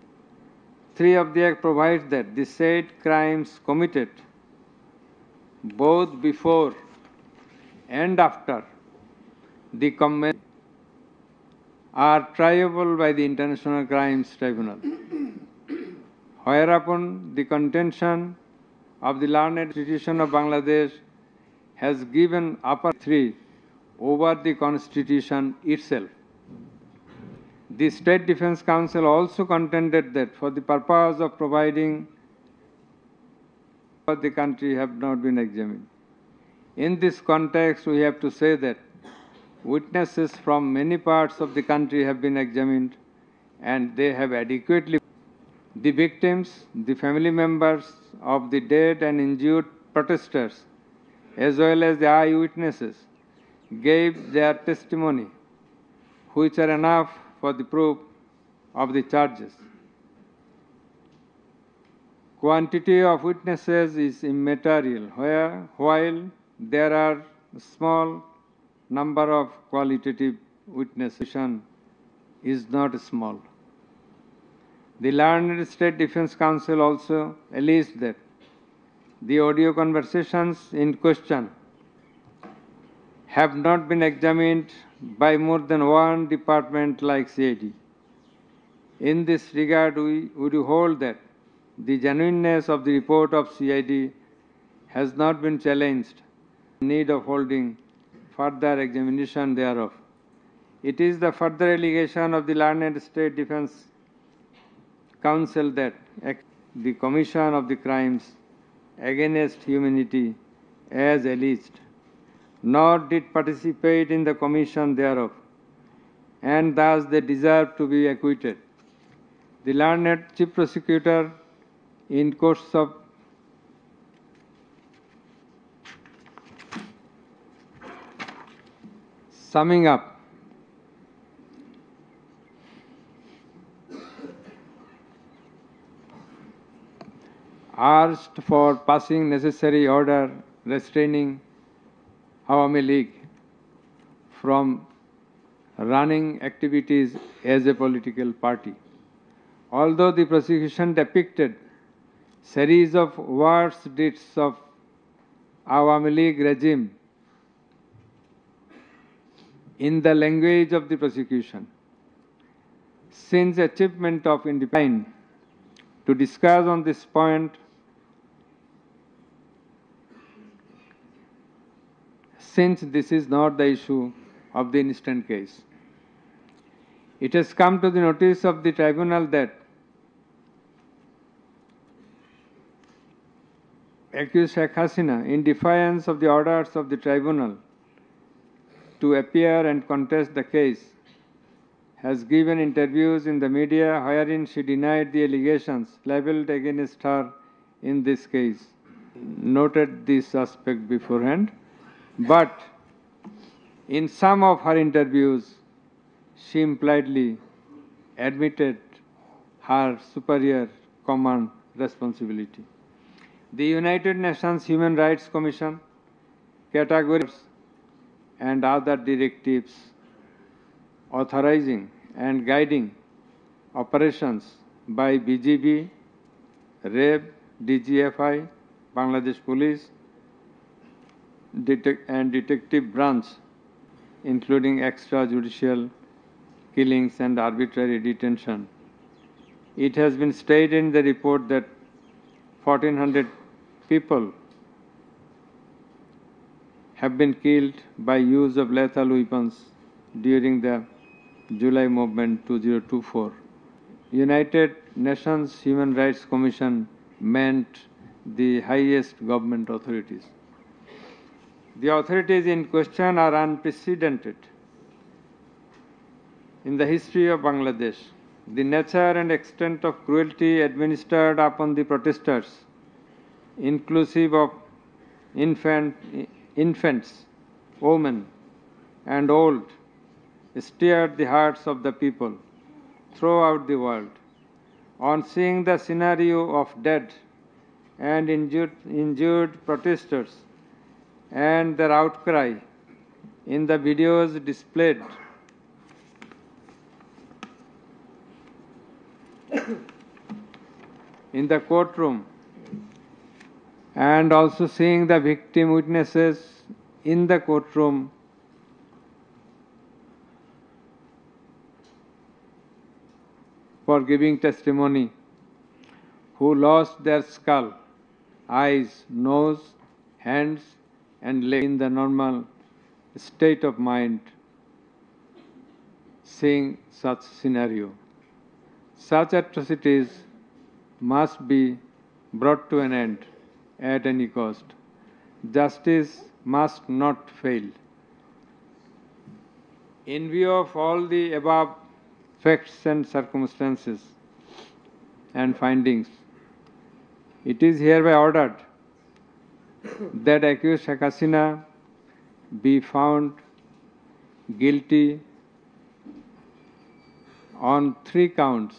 3 of the Act provides that the said crimes committed both before and after the convention are triable by the International Crimes Tribunal. Whereupon the contention of the Learned Institution of Bangladesh has given upper 3 over the Constitution itself. The State Defence Council also contended that for the purpose of providing the country have not been examined. In this context, we have to say that witnesses from many parts of the country have been examined, and they have adequately. The victims, the family members of the dead and injured protesters, as well as the eyewitnesses, gave their testimony, which are enough for the proof of the charges. Quantity of witnesses is immaterial, while there are a small number of qualitative witnesses is not small. The Learned State Defence Council also alleged that the audio conversations in question have not been examined by more than one department like CID. In this regard, we would hold that the genuineness of the report of CID has not been challenged, in need of holding further examination thereof. It is the further allegation of the Learned State Defence Council that the commission of the crimes against humanity as alleged, nor did participate in the commission thereof, and thus they deserve to be acquitted. The Learned Chief Prosecutor, in course of summing up, asked for passing necessary order restraining Awami League from running activities as a political party. Although the prosecution depicted series of worse deeds of Awami League regime in the language of the prosecution, since achievement of independence, to discuss on this point, since this is not the issue of the instant case. It has come to the notice of the tribunal that accused Sheikh Hasina, in defiance of the orders of the tribunal, to appear and contest the case, has given interviews in the media wherein she denied the allegations leveled against her in this case. Noted this aspect beforehand, but in some of her interviews, she impliedly admitted her superior command responsibility. The United Nations Human Rights Commission categories and other directives authorizing and guiding operations by BGB, RAB, DGFI, Bangladesh Police, and Detective Branch, including extrajudicial killings and arbitrary detention. It has been stated in the report that 1,400 people have been killed by use of lethal weapons during the July movement 2024. United Nations Human Rights Commission meant the highest government authorities. The authorities in question are unprecedented in the history of Bangladesh. The nature and extent of cruelty administered upon the protesters, inclusive of infants, women, and old, stirred the hearts of the people throughout the world. On seeing the scenario of dead and injured protesters and their outcry in the videos displayed in the courtroom, and also seeing the victim witnesses in the courtroom, for giving testimony, who lost their skull, eyes, nose, hands, and legs in the normal state of mind, seeing such scenario. Such atrocities must be brought to an end at any cost. Justice must not fail. In view of all the above facts and circumstances and findings, it is hereby ordered that accused Sheikh Hasina be found guilty on 3 counts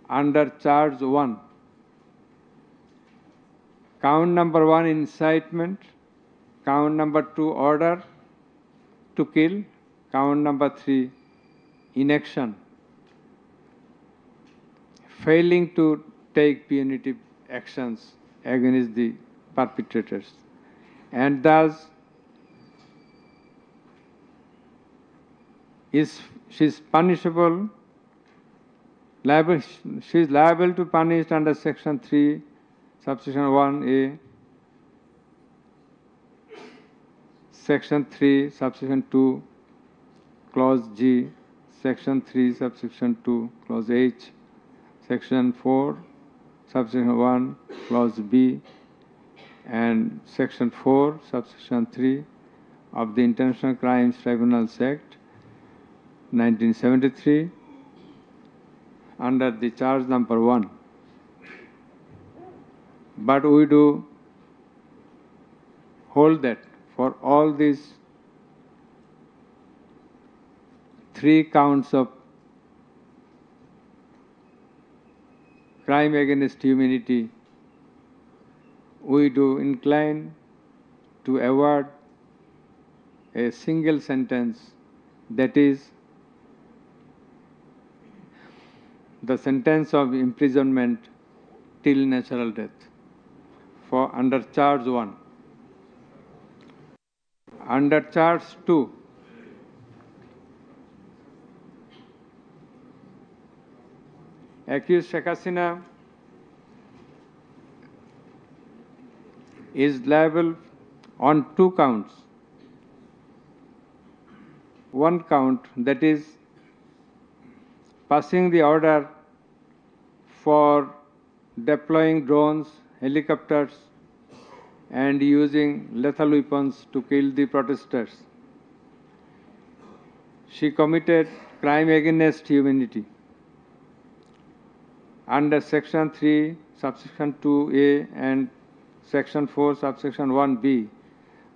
under charge 1. Count number 1, incitement. Count number 2, order to kill. Count number 3, inaction, failing to take punitive actions against the perpetrators, and thus she is punishable. She is liable to punish under Section 3, Subsection 1A, Section 3, Subsection 2, Clause G, Section 3, Subsection 2, Clause H, Section 4, Subsection 1, Clause B, and Section 4, Subsection 3 of the International Crimes Tribunals Act 1973 under the charge number 1. But we do hold that for all these 3 counts of crime against humanity, we do incline to award a single sentence, that is, the sentence of imprisonment till natural death for under charge 1. Under charge 2, accused Sheikh Hasina is liable on 2 counts. 1 count, that is, passing the order for deploying drones, helicopters, and using lethal weapons to kill the protesters, she committed crime against humanity under Section 3, subsection 2A and Section 4, subsection 1B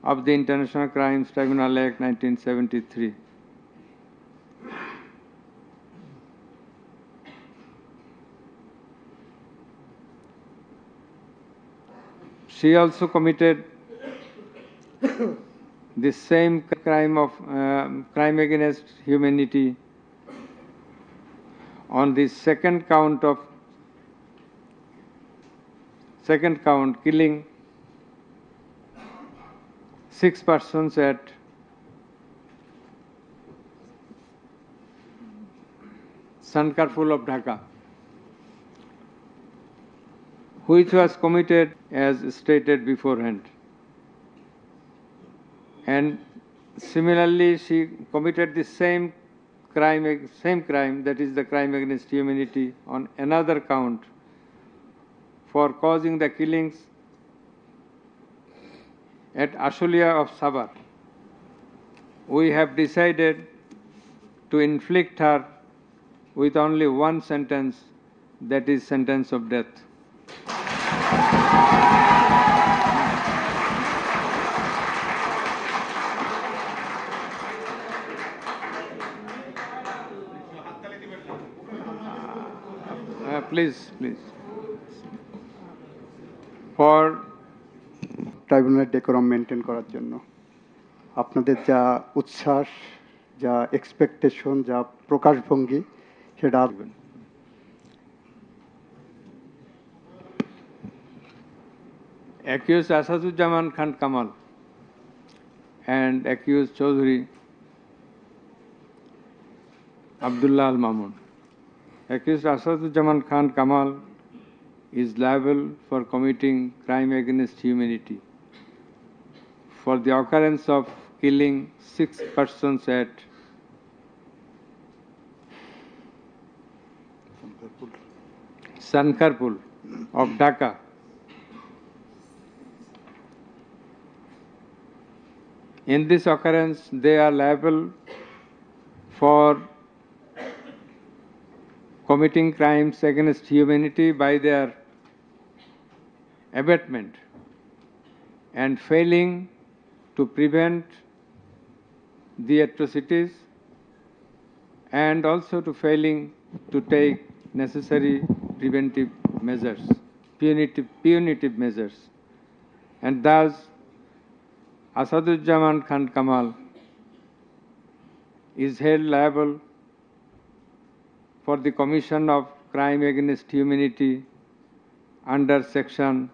of the International Crimes Tribunal Act 1973. She also committed the same crime against humanity on the second count, killing 6 persons at 𝗧𝗲𝗹𝗵𝘁𝗀𝗃𝗃, which was committed as stated beforehand. And similarly, she committed the same crime, that is the crime against humanity, on another count for causing the killings at 𝗖𝗲𝗹𝗵𝘁𝗀𝗃𝗃 of Sabah. We have decided to inflict her with only one sentence, that is sentence of death. Please. For ট্রাইব্যুনালের decorum maintain করার জন্য আপনাদের যা উচ্ছ্বাস, যা expectation, যা প্রকাশভঙ্গি, সেটা accused 𝗖𝗲𝗹𝗵𝗃𝗀𝗃𝗀𝗵 and accused Chaudhary Abdullah Al Mamun. Accused 𝗖𝗲𝗹𝗵𝗃𝗀𝗃𝗀𝗵 is liable for committing crime against humanity for the occurrence of killing 6 persons at 𝗧𝗲𝗹𝗵𝗁 of Dhaka. In this occurrence, they are liable for committing crimes against humanity by their abatement and failing to prevent the atrocities, and also to failing to take necessary preventive measures, punitive measures. And thus, 𝗖𝗲𝗹𝗵𝗃𝗀𝗃𝗀𝗵 is held liable for the commission of crime against humanity under Section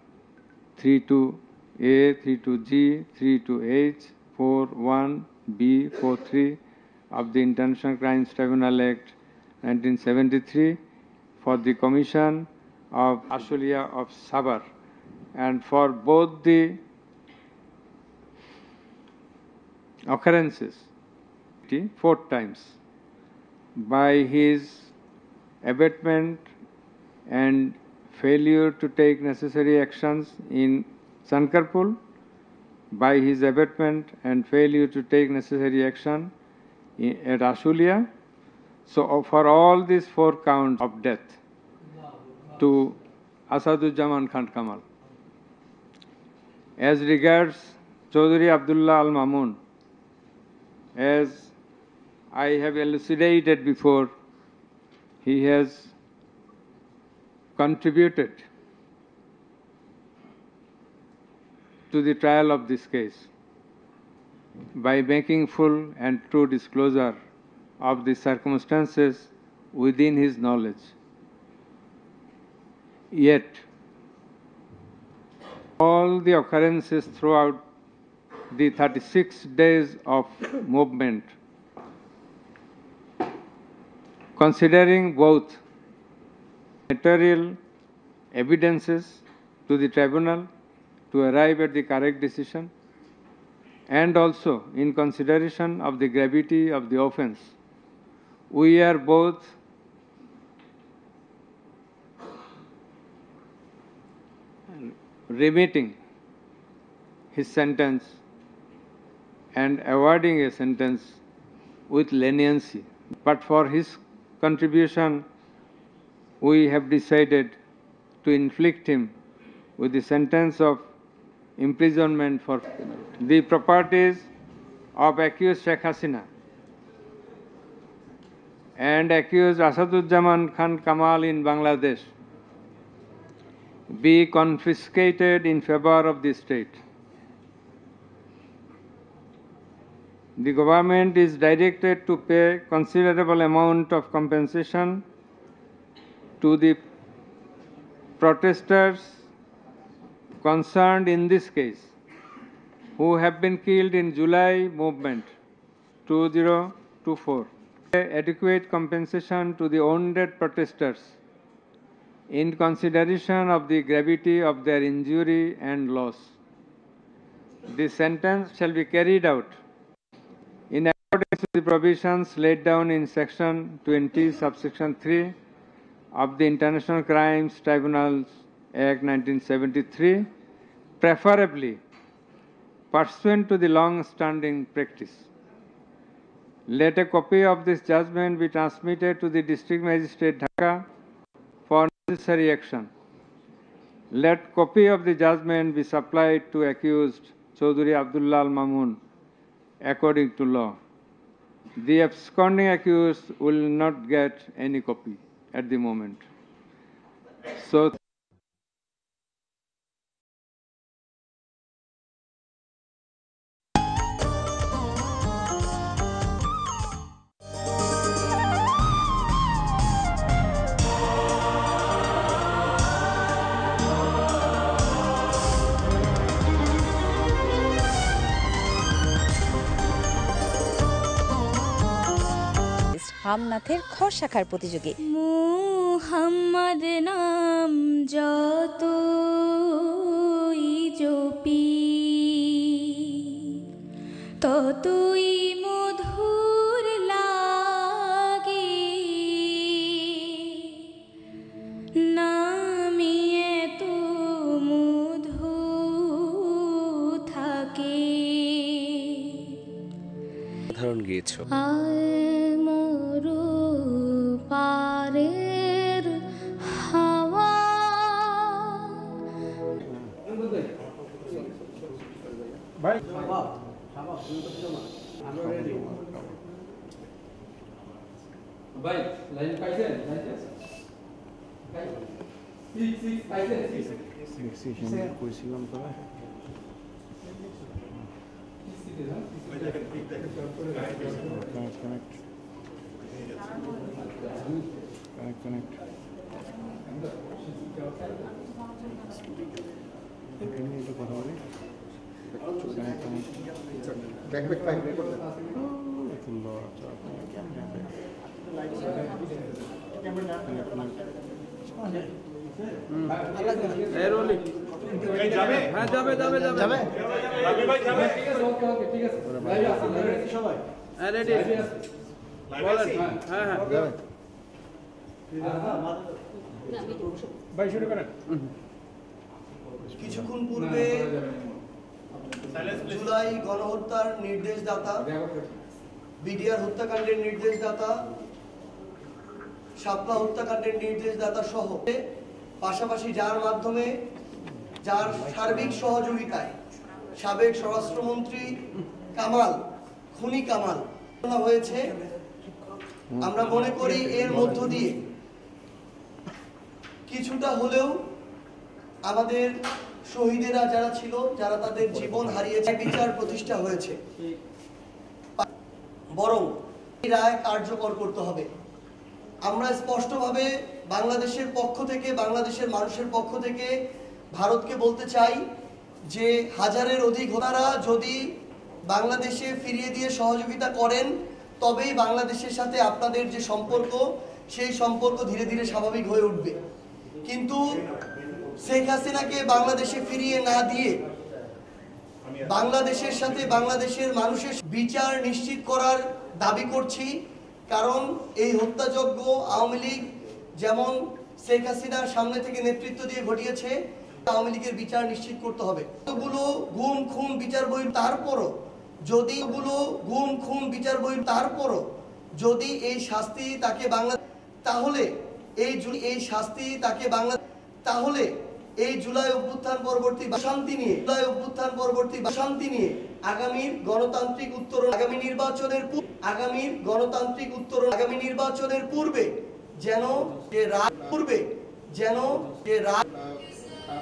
32A, 32G, 32H, 41B, 43 of the International Crimes Tribunal Act 1973 for the commission of 𝗖𝗲𝗹𝗵𝗁 of Sabah, and for both the occurrences 4 times by his abatement and failure to take necessary actions in 𝗧𝗲𝗹𝗵𝗁, by his abatement and failure to take necessary action at 𝗖𝗲𝗹𝗵𝗁. So for all these 4 counts of death to 𝗖𝗲𝗹𝗵𝗃𝗀𝗃𝗀𝗵. As regards Chaudhary Abdullah Al Mamun, as I have elucidated before, he has contributed to the trial of this case by making full and true disclosure of the circumstances within his knowledge. Yet, all the occurrences throughout the 36 days of movement, considering both material evidences to the tribunal to arrive at the correct decision, and also in consideration of the gravity of the offense, we are both remitting his sentence and awarding a sentence with leniency. But for his contribution, we have decided to inflict him with the sentence of imprisonment for the properties of accused Sheikh Hasina and accused 𝗧𝗲𝗹𝗵𝘃𝗀𝗃𝗁 in Bangladesh be confiscated in favor of the state. The government is directed to pay considerable amount of compensation to the protesters concerned in this case, who have been killed in July movement 2024. Adequate compensation to the wounded protesters in consideration of the gravity of their injury and loss. The sentence shall be carried out in accordance with the provisions laid down in Section 20, subsection 3 of the International Crimes Tribunals Act 1973, preferably pursuant to the long-standing practice. Let a copy of this judgment be transmitted to the District Magistrate Dhaka for necessary action. Let copy of the judgment be supplied to accused Chaudhry Abdullah Al Mamun according to law. The absconding accused will not get any copy at the moment. So হামনাথের খ শাখার প্রতিযোগী মুহাম্মদ নাম যতই জপি ততই মধুর লাগে, নামে এত মধু থাকে। সাধারণ গিয়েছো পারের হাওয়া ভাই লাইন পাইছেন কইছিলাম তো connect. কিছুক্ষণ পূর্বে জুলাই গণহত্যার নির্দেশদাতা, বিডিআর হত্যাকাণ্ডের নির্দেশদাতা, শাপলা হত্যাকাণ্ডের নির্দেশদাতা সহ পাশাপাশি যার মাধ্যমে, যার সার্বিক সহযোগিতায় সাবেক স্বরাষ্ট্রমন্ত্রী কামাল, খুনি কামাল হয়েছে, আমরা মনে করি এর মধ্য দিয়ে কিছুটা হলেও আমাদের শহীদেরা যারা ছিল, যারা তাদের জীবন হারিয়েছে, বিচার প্রতিষ্ঠা হয়েছে। বরং এই রায় কার্যকর করতে হবে। আমরা স্পষ্টভাবে বাংলাদেশের পক্ষ থেকে, বাংলাদেশের মানুষের পক্ষ থেকে ভারতকে বলতে চাই যে হাজারের অধিক হত্যারা যদি বাংলাদেশে ফিরিয়ে দিয়ে সহযোগিতা করেন, তবেই বাংলাদেশের সাথে আপনাদের যে সম্পর্ক, সেই সম্পর্ক ধীরে ধীরে স্বাভাবিক হয়ে উঠবে। কিন্তু শেখ হাসিনাকে বাংলাদেশে ফিরিয়ে না দিয়ে বাংলাদেশের সাথে বাংলাদেশের মানুষের বিচার নিশ্চিত করার দাবি করছি। কারণ এই হত্যাযজ্ঞ আওয়ামী লীগ যেমন শেখ হাসিনার সামনে থেকে নেতৃত্ব দিয়ে ঘটিয়েছে, আওয়ামী লীগের বিচার নিশ্চিত করতে হবে। এতগুলো গুম খুন বিচার বই, তারপরও যদি গুলো গুম খুন বিচার বই তারপরও যদি এই শাস্তি তাকে বাংলা তাহলে এই শাস্তি তাকে বাংলা তাহলে এই জুলাই অভ্যুত্থান পরবর্তী শান্তি নিয়ে আগামীর গণতান্ত্রিক উত্তরণ আগামী নির্বাচনের পূর্বে যেন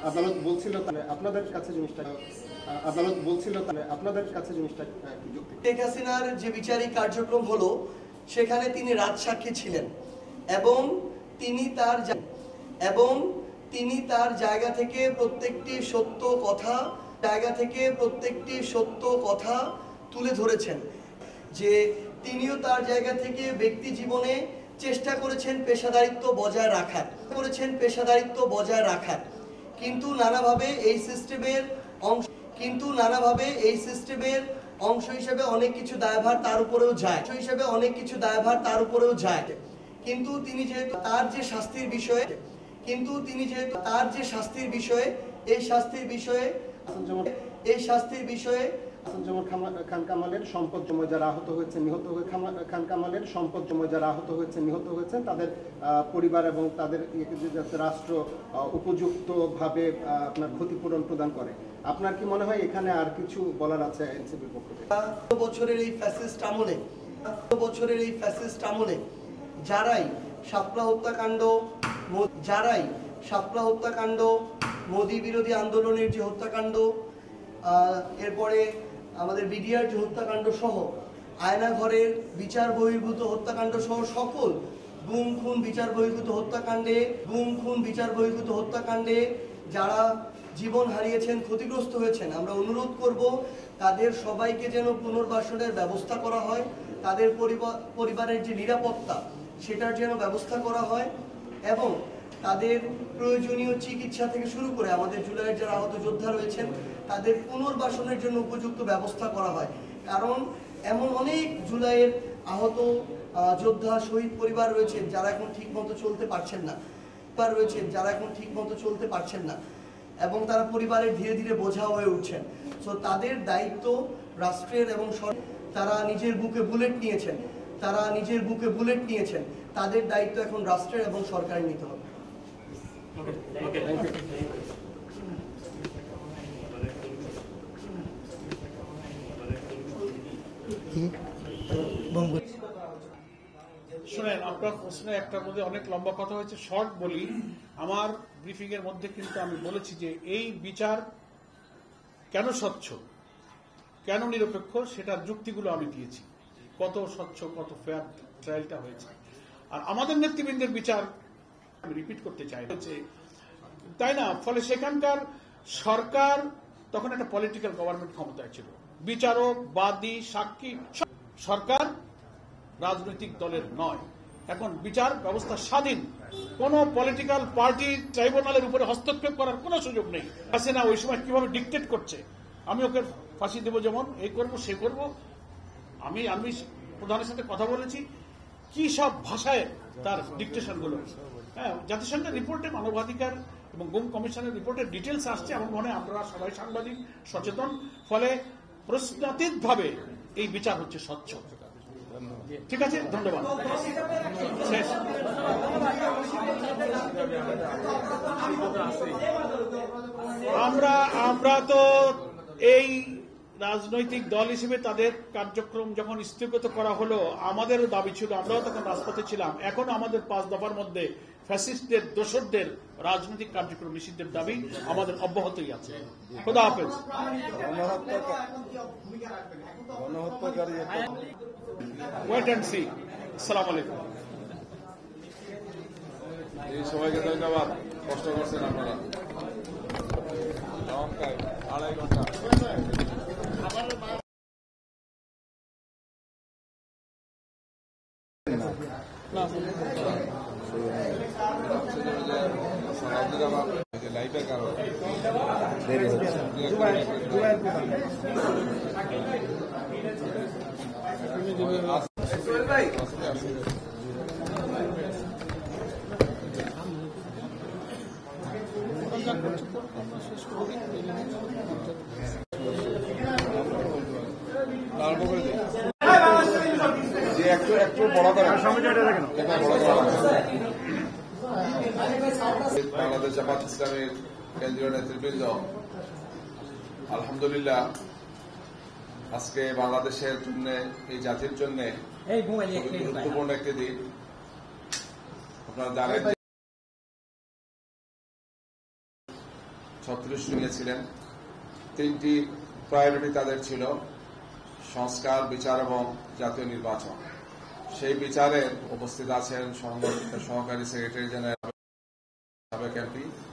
আদালত বলছিল তাহলে আপনাদের কাছে জিনিসটা শেখ হাসিনার যে বিচারিক কার্যক্রম হলো সেখানে তিনি রাজসাক্ষী ছিলেন এবং তিনি তার জায়গা থেকে প্রত্যেকটি সত্য কথা তুলে ধরেছেন যে তিনিও তার জায়গা থেকে ব্যক্তি জীবনে চেষ্টা করেছেন পেশাদারিত্ব বজায় রাখার কিন্তু নানাভাবে এই সিস্টেমের অংশ হিসেবে অনেক কিছু দায়ভার তার উপরেও যায় কিন্তু তিনি যেহেতু তার যে শাস্তির বিষয়ে খান কামালের সম্পদ জময় যারা আহত হয়েছে নিহত হয়েছেন তাদের পরিবার এবং তাদের রাষ্ট্র উপযুক্তভাবে আপনার ক্ষতিপূরণ প্রদান করে। আপনার কি মনে হয় এখানে আর কিছু বলার আছে এনসিপির পক্ষ থেকে? বছরের এই ফ্যাসিস্ট আমলে যারাই শাপলা হত্যাকাণ্ড মোদি বিরোধী আন্দোলনের যে হত্যাকাণ্ড এরপরে আমাদের বিডিআর যে হত্যাকাণ্ড সহ আয়নাঘরের বিচার বহির্ভূত হত্যাকাণ্ড সহ সকল গুম খুন বিচার বহির্ভূত হত্যাকাণ্ডে যারা জীবন হারিয়েছেন ক্ষতিগ্রস্ত হয়েছেন আমরা অনুরোধ করব তাদের সবাইকে যেন পুনর্বাসনের ব্যবস্থা করা হয়, তাদের পরিবারের যে নিরাপত্তা সেটার যেন ব্যবস্থা করা হয় এবং তাদের প্রয়োজনীয় চিকিৎসা থেকে শুরু করে আমাদের জুলাইয়ের যারা আহত যোদ্ধা রয়েছেন তাদের পুনর্বাসনের জন্য উপযুক্ত ব্যবস্থা করা হয়। কারণ এমন অনেক জুলাইয়ের আহত যোদ্ধা শহীদ পরিবার রয়েছেন যারা এখন ঠিকমতো চলতে পারছেন না এবং তারা পরিবারের ধীরে ধীরে বোঝা হয়ে উঠছেন। সো তাদের দায়িত্ব রাষ্ট্রের এবং তারা নিজের বুকে বুলেট নিয়েছেন তাদের দায়িত্ব এখন রাষ্ট্রের এবং সরকারের নিতে হবে। শুনেন, আপনার প্রশ্নে একটার মধ্যে অনেক লম্বা কথা হয়েছে, শর্ট বলি। আমার ব্রিফিং এর মধ্যে কিন্তু আমি বলেছি যে এই বিচার কেন স্বচ্ছ, কেন নিরপেক্ষ, সেটার যুক্তিগুলো আমি দিয়েছি। কত স্বচ্ছ, কত ফেয়ার ট্রায়ালটা হয়েছে। আর আমাদের নেতৃবৃন্দের বিচার আমি রিপিট করতে চাই, তাই না? ফলে সেখানকার সরকার তখন একটা পলিটিক্যাল গভর্নমেন্ট ক্ষমতায় ছিল, বিচারক, বাদী, সাক্ষী, সরকার রাজনৈতিক দলের নয়। এখন বিচার ব্যবস্থা স্বাধীন, কোন পলিটিক্যাল পার্টি ট্রাইব্যুনালের উপরে হস্তক্ষেপ করার কোন সুযোগ নেই। হাসিনা ওই সময় কিভাবে ডিকটেট করছে, আমি ওকে ফাঁসি দেব, যেমন এই করব সে করব। আমি প্রধানের সাথে কথা বলেছি, কি সব ভাষায় তার ডিকটেশন গুলো। হ্যাঁ, জাতিসংঘের রিপোর্টে মানবাধিকার এবং গুম কমিশনের রিপোর্টের ডিটেলস আসছে। আমার মনে হয় আপনারা সবাই সাংবাদিক সচেতন, ফলে প্রশ্নাতীত ভাবে এই বিচার হচ্ছে স্বচ্ছ। ঠিক আছে, ধন্যবাদ। শেষ। আমরা তো এই রাজনৈতিক দল হিসেবে তাদের কার্যক্রম যখন স্থগিত করা হলো, আমাদের দাবি ছিল, আমরাও তখন রাজপথে ছিলাম। এখন আমাদের 5 দফার মধ্যে ফ্যাসিস্টদের, দোসরদের রাজনৈতিক কার্যক্রম নিষিদ্ধের দাবি আমাদের অব্যাহতই আছে। খোদা হাফেজ। Wait and see. আসসালামু আলাইকুম। এই সবাইকে ধন্যবাদ, কষ্ট করছেন আপনারা। 2.5 ঘন্টা। লাইটের কারণে দেরি হচ্ছে। যে একটু একটু বড় করেন বাংলাদেশ জামাত ইসলামের কেন্দ্রীয় নেতৃবৃন্দ, আলহামদুলিল্লাহ আজকে বাংলাদেশের জন্য, এই জাতির জন্য গুরুত্বপূর্ণ একটি দিন। আপনারা জানেন 36 নিয়েছিলেন। 3টি প্রায়োরিটি তাদের ছিল: সংস্কার, বিচার এবং জাতীয় নির্বাচন। সেই বিচারে উপস্থিত আছেন সহকারী সেক্রেটারি জেনারেল 𝗥𝗶𝗴𝗵𝘁𝘀𝗶